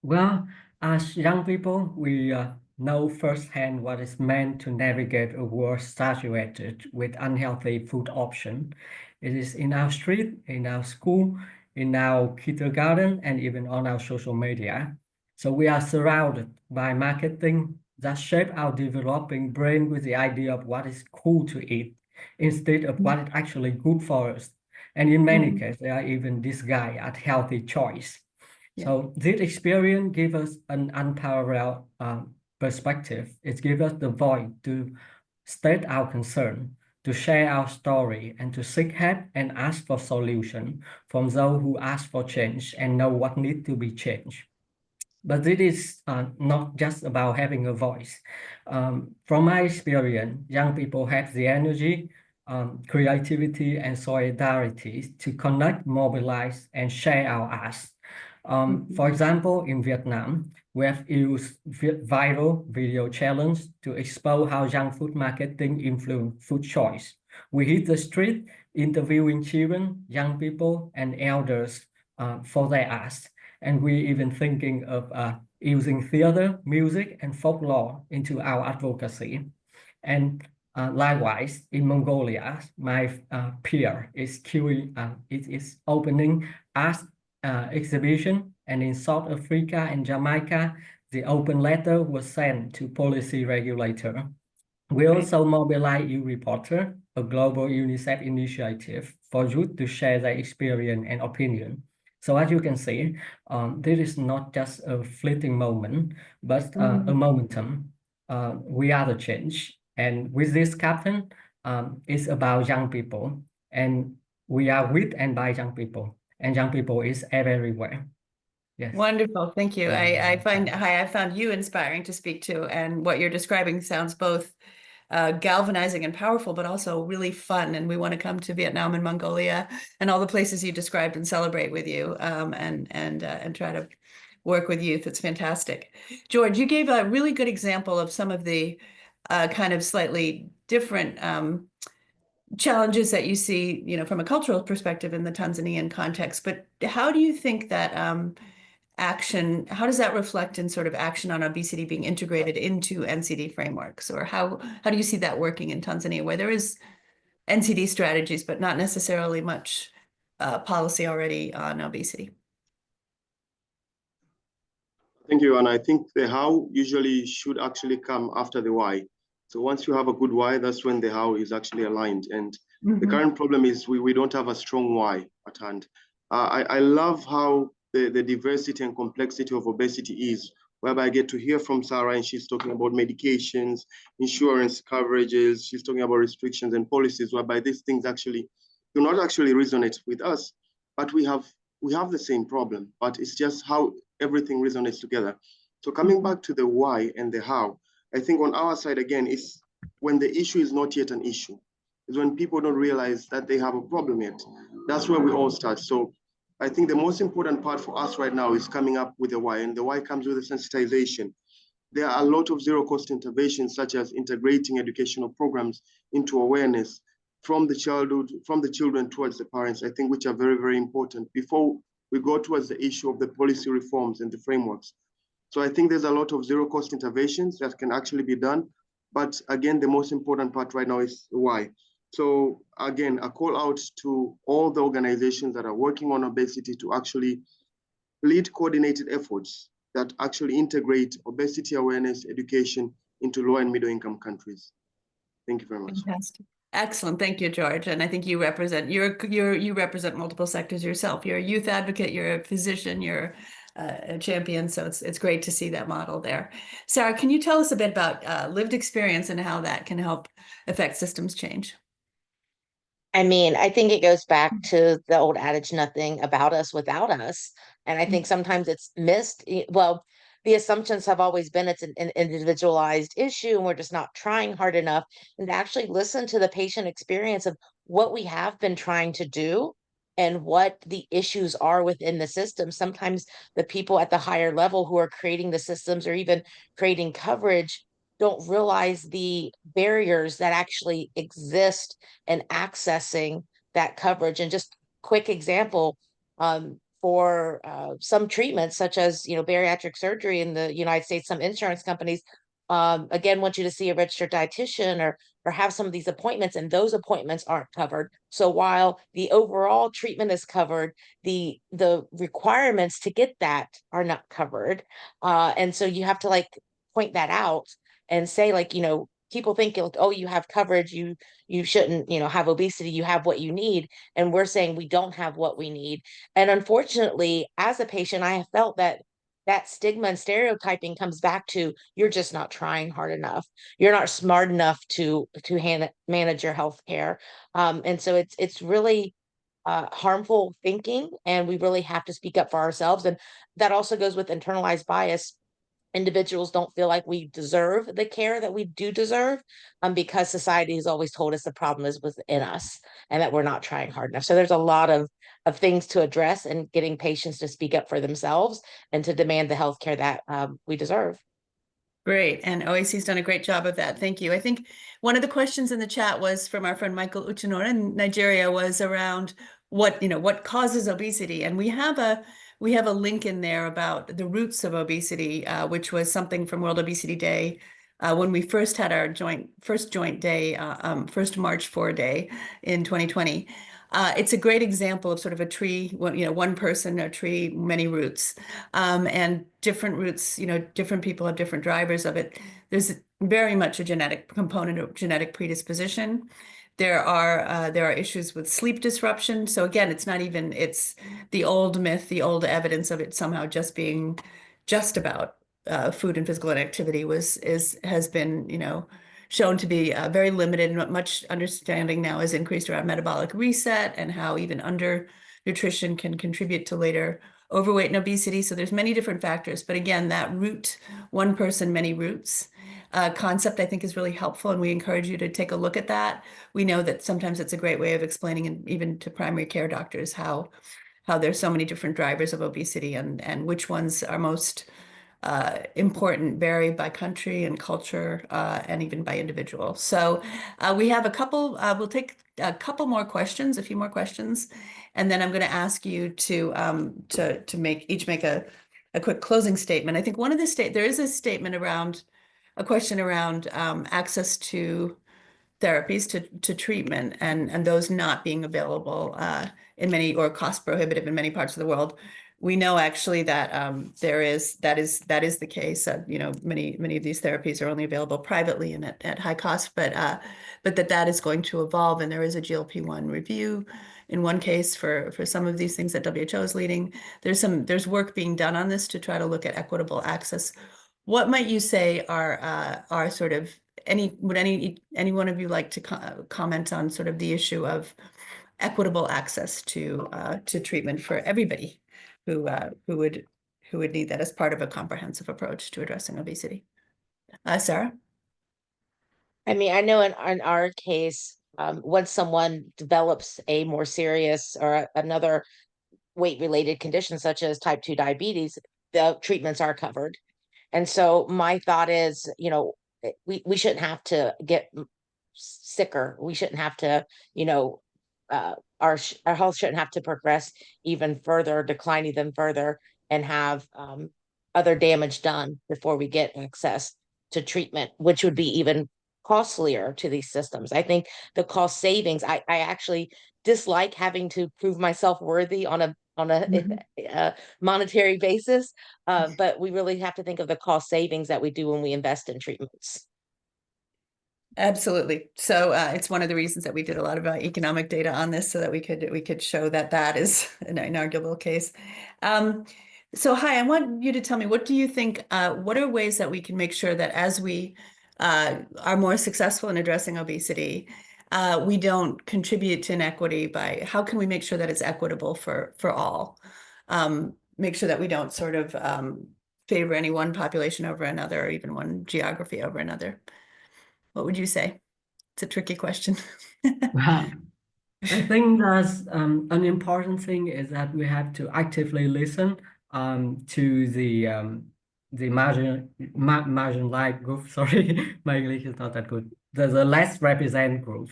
Well, as young people, we know firsthand what it's meant to navigate a world saturated with unhealthy food options. It is in our street, in our school, in our kindergarten, and even on our social media. So we are surrounded by marketing that shape our developing brain with the idea of what is cool to eat instead of what is actually good for us. And in many cases, they are even disguised as healthy choice. So this experience gives us an unparalleled perspective. It gives us the voice to state our concern, to share our story, and to seek help and ask for solution from those who ask for change and know what needs to be changed. But it is not just about having a voice. From my experience, young people have the energy, creativity, and solidarity to connect, mobilize, and share our asks. For example, in Vietnam, we have used viral video challenge to expose how junk food marketing influence food choice. We hit the street interviewing children, young people, and elders for their asks. And we even thinking of using theater, music, and folklore into our advocacy. And likewise, in Mongolia, my peer is opening art exhibition, and in South Africa and Jamaica, the open letter was sent to policy regulator. We also mobilize U-Reporter, a global UNICEF initiative for youth to share their experience and opinion. So as you can see, this is not just a fleeting moment, but a momentum. We are the change. And with this captain, it's about young people. And we are with and by young people. And young people is everywhere. Yes. Wonderful, thank you. I found you inspiring to speak to, and what you're describing sounds both galvanizing and powerful, but also really fun. And we want to come to Vietnam and Mongolia and all the places you described and celebrate with you, and try to work with youth. It's fantastic. George, you gave a really good example of some of the kind of slightly different challenges that you see, from a cultural perspective in the Tanzanian context. But how do you think that how does that reflect in sort of action on obesity being integrated into NCD frameworks? Or how do you see that working in Tanzania, where there is NCD strategies, but not necessarily much policy already on obesity? Thank you. And I think the how usually should actually come after the why. So once you have a good why, that's when the how is actually aligned. And the current problem is we don't have a strong why at hand. I love how the diversity and complexity of obesity is, whereby I get to hear from Sarah, and she's talking about medications, insurance coverages, she's talking about restrictions and policies, whereby these things actually do not actually resonate with us. But we have we have the same problem, but it's just how everything resonates together. So coming back to the why and the how, I think on our side, again, it's when the issue is not yet an issue. It's when people don't realize that they have a problem yet. That's where we all start. So I think the most important part for us right now is coming up with the why, and the why comes with the sensitization. There are a lot of zero-cost interventions, such as integrating educational programs into awareness from the children towards the parents, I think, which are very, very important before we go towards the issue of the policy reforms and the frameworks. So I think there's a lot of zero-cost interventions that can actually be done. But again, the most important part right now is why. So again, a call out to all the organizations that are working on obesity to actually lead coordinated efforts that actually integrate obesity awareness education into low and middle income countries. Thank you very much. Fantastic. Excellent. Thank you, George. And I think you represent you represent multiple sectors yourself. You're a youth advocate, you're a physician, you're a champion. So it's great to see that model there. Sarah, can you tell us a bit about lived experience and how that can help affect systems change? I mean, I think it goes back to the old adage, nothing about us without us. And I think sometimes it's missed. Well, the assumptions have always been it's an individualized issue and we're just not trying hard enough. And to actually listen to the patient experience of what we have been trying to do and what the issues are within the system. Sometimes the people at the higher level who are creating the systems or even creating coverage don't realize the barriers that actually exist in accessing that coverage. And just quick example, for some treatments, such as bariatric surgery in the United States, some insurance companies again want you to see a registered dietitian or have some of these appointments, and those appointments aren't covered. So while the overall treatment is covered, the requirements to get that are not covered, and so you have to point that out and say, people think, oh, you have coverage, you shouldn't have obesity, you have what you need. And we're saying we don't have what we need. And unfortunately, as a patient, I have felt that stigma and stereotyping comes back to, you're just not trying hard enough, you're not smart enough to manage your health care. And so it's really harmful thinking, and we really have to speak up for ourselves. And that also goes with internalized bias. Individuals don't feel like we deserve the care that we do deserve, because society has always told us the problem is within us and that we're not trying hard enough. So there's a lot of things to address, and getting patients to speak up for themselves and to demand the healthcare that we deserve. Great. And OAC's done a great job of that. Thank you. I think one of the questions in the chat was from our friend Michael Uchenora in Nigeria, was around what causes obesity. And we have a link in there about the roots of obesity, which was something from World Obesity Day, when we first had our first joint day, first March 4 day in 2020. It's a great example of sort of a tree, one person, a tree, many roots, and different roots, different people have different drivers of it. There's very much a genetic component of genetic predisposition. There are issues with sleep disruption. So again, it's the old myth, the old evidence of it somehow just being just about food and physical inactivity has been, shown to be very limited, and much understanding now is increased around metabolic reset and how even undernutrition can contribute to later overweight and obesity. So there's many different factors. But again, that root, one person, many roots concept, I think, is really helpful. And we encourage you to take a look at that. We know that sometimes it's a great way of explaining, and even to primary care doctors, how there's so many different drivers of obesity, and which ones are most important vary by country and culture, and even by individual. So we have we'll take a couple more questions, a few more questions, and then I'm going to ask you to make a quick closing statement. I think there is a question around access to therapies, to treatment, and those not being available in many, or cost prohibitive in many parts of the world. We know actually that that is the case. Many of these therapies are only available privately and at high cost, but that is going to evolve, and there is a GLP-1 review in one case for some of these things that WHO is leading. There's work being done on this to try to look at equitable access. What might you say are sort of any one of you like to comment on sort of the issue of equitable access to treatment for everybody who would need that as part of a comprehensive approach to addressing obesity. Sarah? I mean, I know in our case, once someone develops a more serious or another weight-related condition, such as type 2 diabetes, the treatments are covered. And so my thought is, we shouldn't have to get sicker. We shouldn't have to, our health shouldn't have to progress even further, decline even further, and have other damage done before we get access to treatment, which would be even costlier to these systems. I think the cost savings, I actually dislike having to prove myself worthy on a monetary basis, but we really have to think of the cost savings that we do when we invest in treatments. Absolutely. So it's one of the reasons that we did a lot of economic data on this, so that we could show that that is an inarguable case. So Hai, I want you to tell me, what do you think, what are ways that we can make sure that as we are more successful in addressing obesity, we don't contribute to inequity by, how can we make sure that it's equitable for all? Make sure that we don't sort of favor any one population over another, or even one geography over another. What would you say? It's a tricky question. I think that's an important thing is that we have to actively listen to the marginalized group. Sorry, my English is not that good. The less represented group.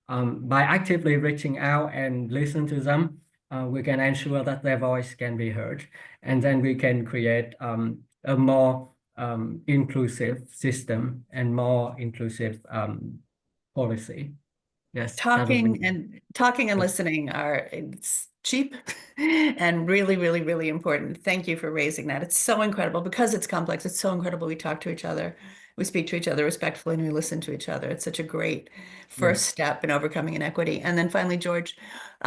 By actively reaching out and listen to them, we can ensure that their voice can be heard, and then we can create a more inclusive system and more inclusive policy. Yes, Talking and listening it's cheap and really, really, really important. Thank you for raising that. It's so incredible because it's complex. It's so incredible. We talk to each other, we speak to each other respectfully, and we listen to each other. It's such a great first step in overcoming inequity. And then finally, George,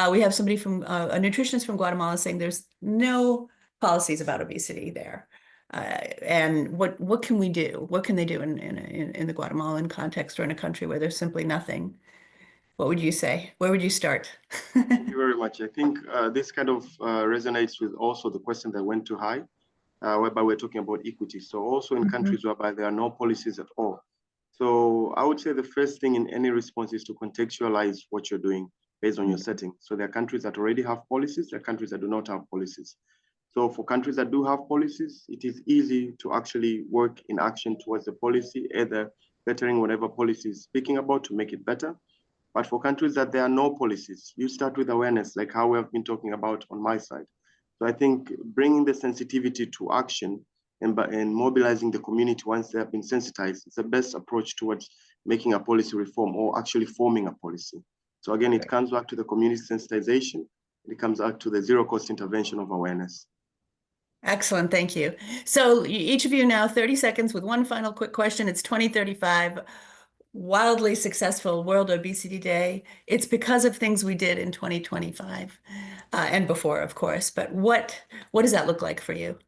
we have somebody from a nutritionist from Guatemala saying there's no policies about obesity there. And what can we do? What can they do in the Guatemalan context, or in a country where there's simply nothing? What would you say? Where would you start? Thank you very much. I think this kind of resonates with also the question that went too high, whereby we're talking about equity. So also in countries whereby there are no policies at all. So I would say the first thing in any response is to contextualize what you're doing based on your setting. So there are countries that already have policies, there are countries that do not have policies. So for countries that do have policies, it is easy to actually work in action towards the policy, either bettering whatever policy is speaking about to make it better. But for countries that there are no policies, you start with awareness, like how we have been talking about on my side. So I think bringing the sensitivity to action and mobilizing the community once they have been sensitized is the best approach towards making a policy reform or actually forming a policy. So again, it comes back to the community sensitization. It comes back to the zero-cost intervention of awareness. Excellent, thank you. So each of you now 30 seconds with one final quick question. It's 2035. Wildly successful World Obesity Day. It's because of things we did in 2025 and before, of course. But what does that look like for you?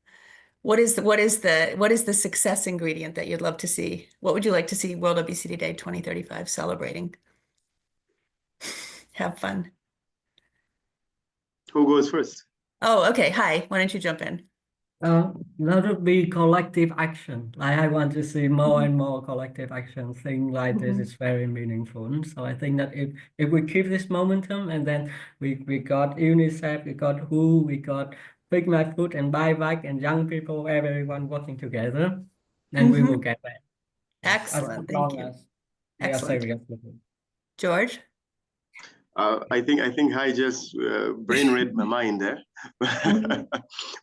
What is the success ingredient that you'd love to see? What would you like to see World Obesity Day 2035 celebrating? Have fun. Who goes first? Oh, okay. Hi. Why don't you jump in? That would be collective action. I want to see more and more collective action. Things like this is very meaningful. So I think that if we keep this momentum, and then we got UNICEF, we got WHO, we got Big My Food and Buyback and young people, everyone working together, then we will get there. Excellent. Thank you. We are serious. George? I think Hai just brain read my mind there.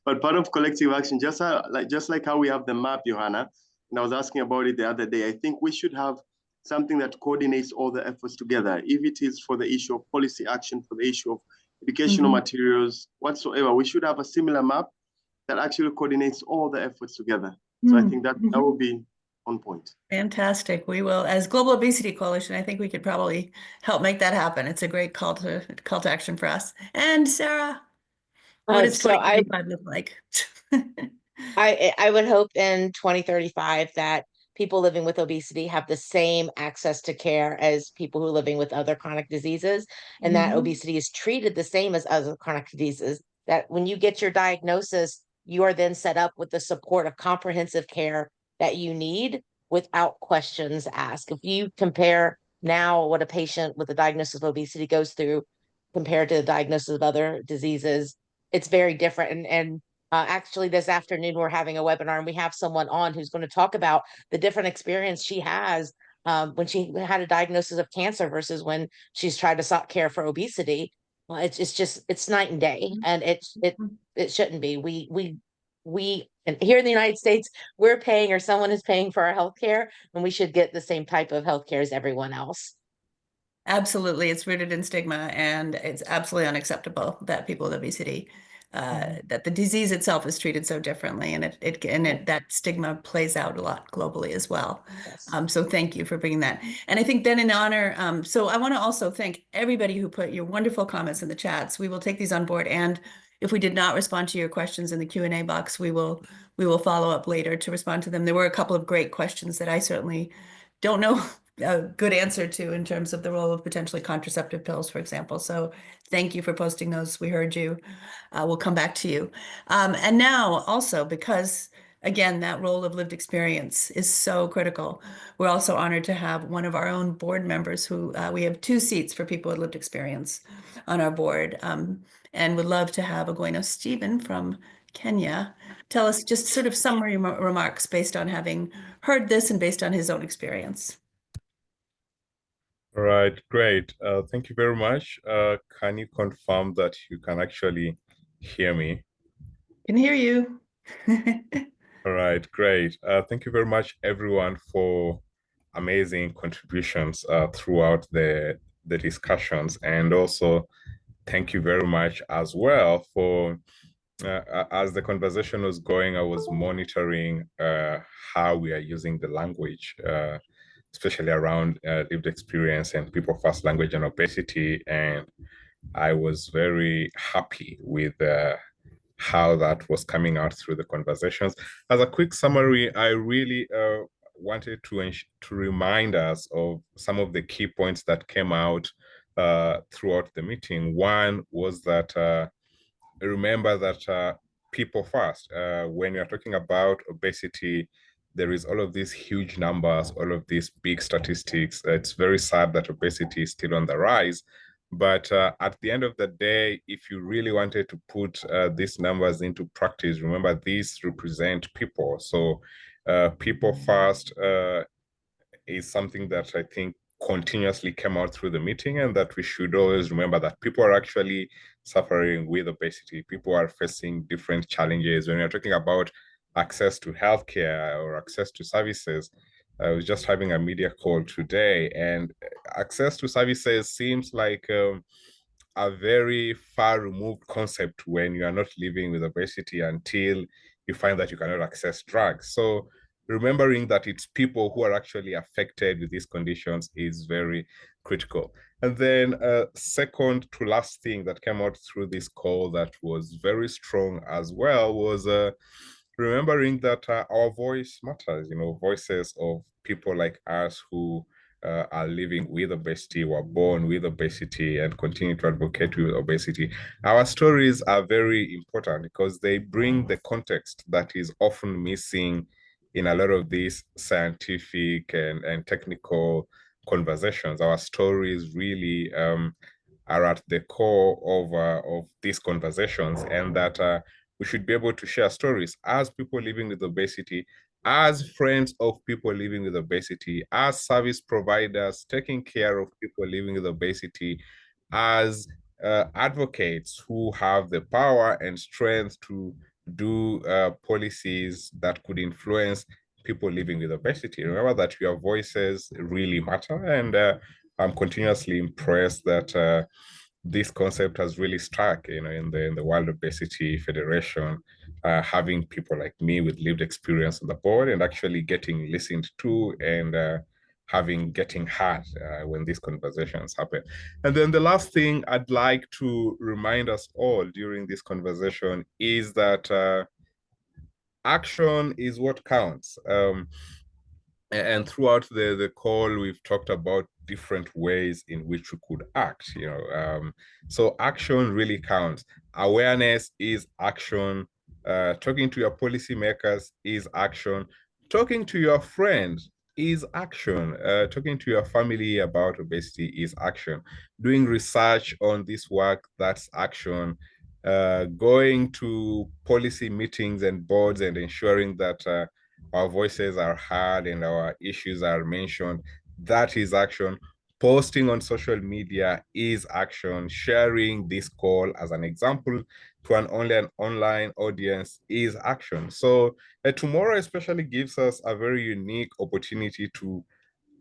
But part of collective action, just like how we have the map, Johanna, and I was asking about it the other day, I think we should have something that coordinates all the efforts together. If it is for the issue of policy action, for the issue of educational materials, whatsoever, we should have a similar map that actually coordinates all the efforts together. So I think that will be on point. Fantastic. We will, as Global Obesity Coalition, I think we could probably help make that happen. It's a great call to action for us. And Sarah, what does 2035 look like? I would hope in 2035 that people living with obesity have the same access to care as people who are living with other chronic diseases, and that obesity is treated the same as other chronic diseases, that when you get your diagnosis, you are then set up with the support of comprehensive care that you need without questions asked. If you compare now what a patient with a diagnosis of obesity goes through compared to the diagnosis of other diseases, it's very different. And actually, this afternoon, we're having a webinar and we have someone on who's going to talk about the different experience she has when she had a diagnosis of cancer versus when she's tried to sought care for obesity. Well, it's night and day, and it shouldn't be. We and here in the United States, we're paying, or someone is paying for our healthcare, and we should get the same type of healthcare as everyone else. Absolutely, it's rooted in stigma, and it's absolutely unacceptable that people with obesity, that the disease itself is treated so differently, and that stigma plays out a lot globally as well. Yes. So thank you for bringing that. And I think then in honor, so I want to also thank everybody who put your wonderful comments in the chats. We will take these on board, and if we did not respond to your questions in the Q&A box, we will follow up later to respond to them. There were a couple of great questions that I certainly don't know a good answer to in terms of the role of potentially contraceptive pills, for example. So thank you for posting those. We heard you. We'll come back to you. And now also, because again, that role of lived experience is so critical, we're also honored to have one of our own board members who we have 2 seats for people with lived experience on our board, and would love to have Agoino Stephen from Kenya tell us just sort of summary remarks based on having heard this and based on his own experience. All right, great. Thank you very much. Can you confirm that you can actually hear me? Can hear you. All right, great. Thank you very much, everyone, for amazing contributions throughout the discussions. And also, thank you very much as well for, as the conversation was going, I was monitoring how we are using the language, especially around lived experience and people first language and obesity. And I was very happy with how that was coming out through the conversations. As a quick summary, I really wanted to remind us of some of the key points that came out throughout the meeting. One was that remember that people first, when you're talking about obesity, there is all of these huge numbers, all of these big statistics. It's very sad that obesity is still on the rise. But at the end of the day, if you really wanted to put these numbers into practice, remember these represent people. So people first is something that I think continuously came out through the meeting, and that we should always remember that people are actually suffering with obesity. People are facing different challenges. When you're talking about access to healthcare or access to services, I was just having a media call today, and access to services seems like a very far removed concept when you are not living with obesity until you find that you cannot access drugs. So remembering that it's people who are actually affected with these conditions is very critical. And then second to last thing that came out through this call that was very strong as well was remembering that our voice matters, voices of people like us who are living with obesity, were born with obesity, and continue to advocate with obesity. Our stories are very important because they bring the context that is often missing in a lot of these scientific and technical conversations. Our stories really are at the core of these conversations, and that we should be able to share stories as people living with obesity, as friends of people living with obesity, as service providers taking care of people living with obesity, as advocates who have the power and strength to do policies that could influence people living with obesity. Remember that your voices really matter, and I'm continuously impressed that this concept has really stuck, in the World Obesity Federation, having people like me with lived experience on the board and actually getting listened to and getting heard when these conversations happen. And then the last thing I'd like to remind us all during this conversation is that action is what counts. And throughout the call, we've talked about different ways in which we could act, so action really counts. Awareness is action. Talking to your policymakers is action. Talking to your friends is action. Talking to your family about obesity is action. Doing research on this work, that's action. Going to policy meetings and boards and ensuring that our voices are heard and our issues are mentioned, that is action. Posting on social media is action. Sharing this call as an example to an online audience is action. So tomorrow especially gives us a very unique opportunity to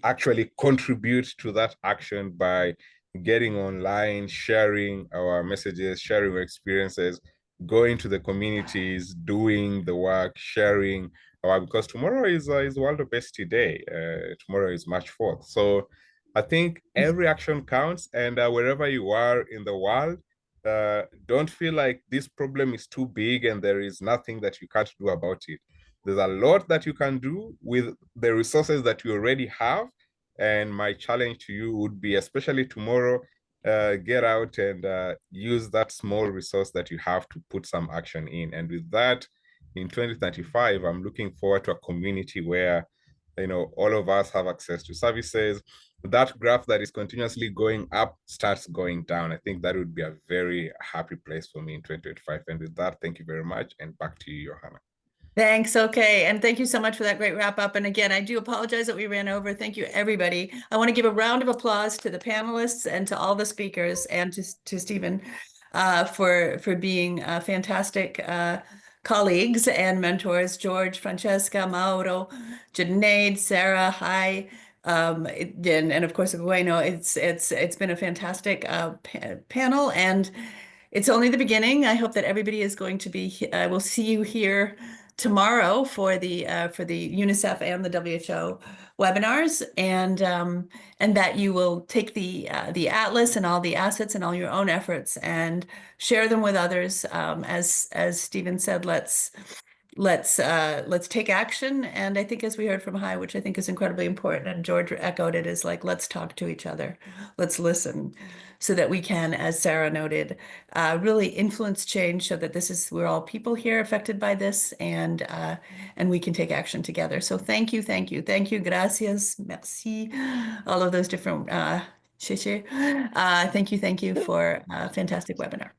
actually contribute to that action by getting online, sharing our messages, sharing our experiences, going to the communities, doing the work, sharing because tomorrow is World Obesity Day. Tomorrow is March 4th. So I think every action counts, and wherever you are in the world, don't feel like this problem is too big and there is nothing that you can't do about it. There's a lot that you can do with the resources that you already have. And my challenge to you would be, especially tomorrow, get out and use that small resource that you have to put some action in. And with that, in 2035, I'm looking forward to a community where, all of us have access to services. That graph that is continuously going up starts going down. I think that would be a very happy place for me in 2025. And with that, thank you very much. And back to you, Johanna. Thanks. Okay. And thank you so much for that great wrap up. And again, I do apologize that we ran over. Thank you, everybody. I want to give a round of applause to the panelists and to all the speakers and to Stephen for being fantastic colleagues and mentors. George, Francesca, Mauro, Junaid, Sarah, hi. And of course, Bueno, it's been a fantastic panel, and it's only the beginning. I hope that everybody is going to be, we'll see you here tomorrow for the UNICEF and the WHO webinars, and that you will take the atlas and all the assets and all your own efforts and share them with others. As Stephen said, let's take action. And I think, as we heard from Hai, which I think is incredibly important, and George echoed it, is like, let's talk to each other, let's listen, so that we can, as Sarah noted, really influence change, so that we're all people here affected by this, and we can take action together. So thank you, gracias, merci, all of those different thank you for a fantastic webinar.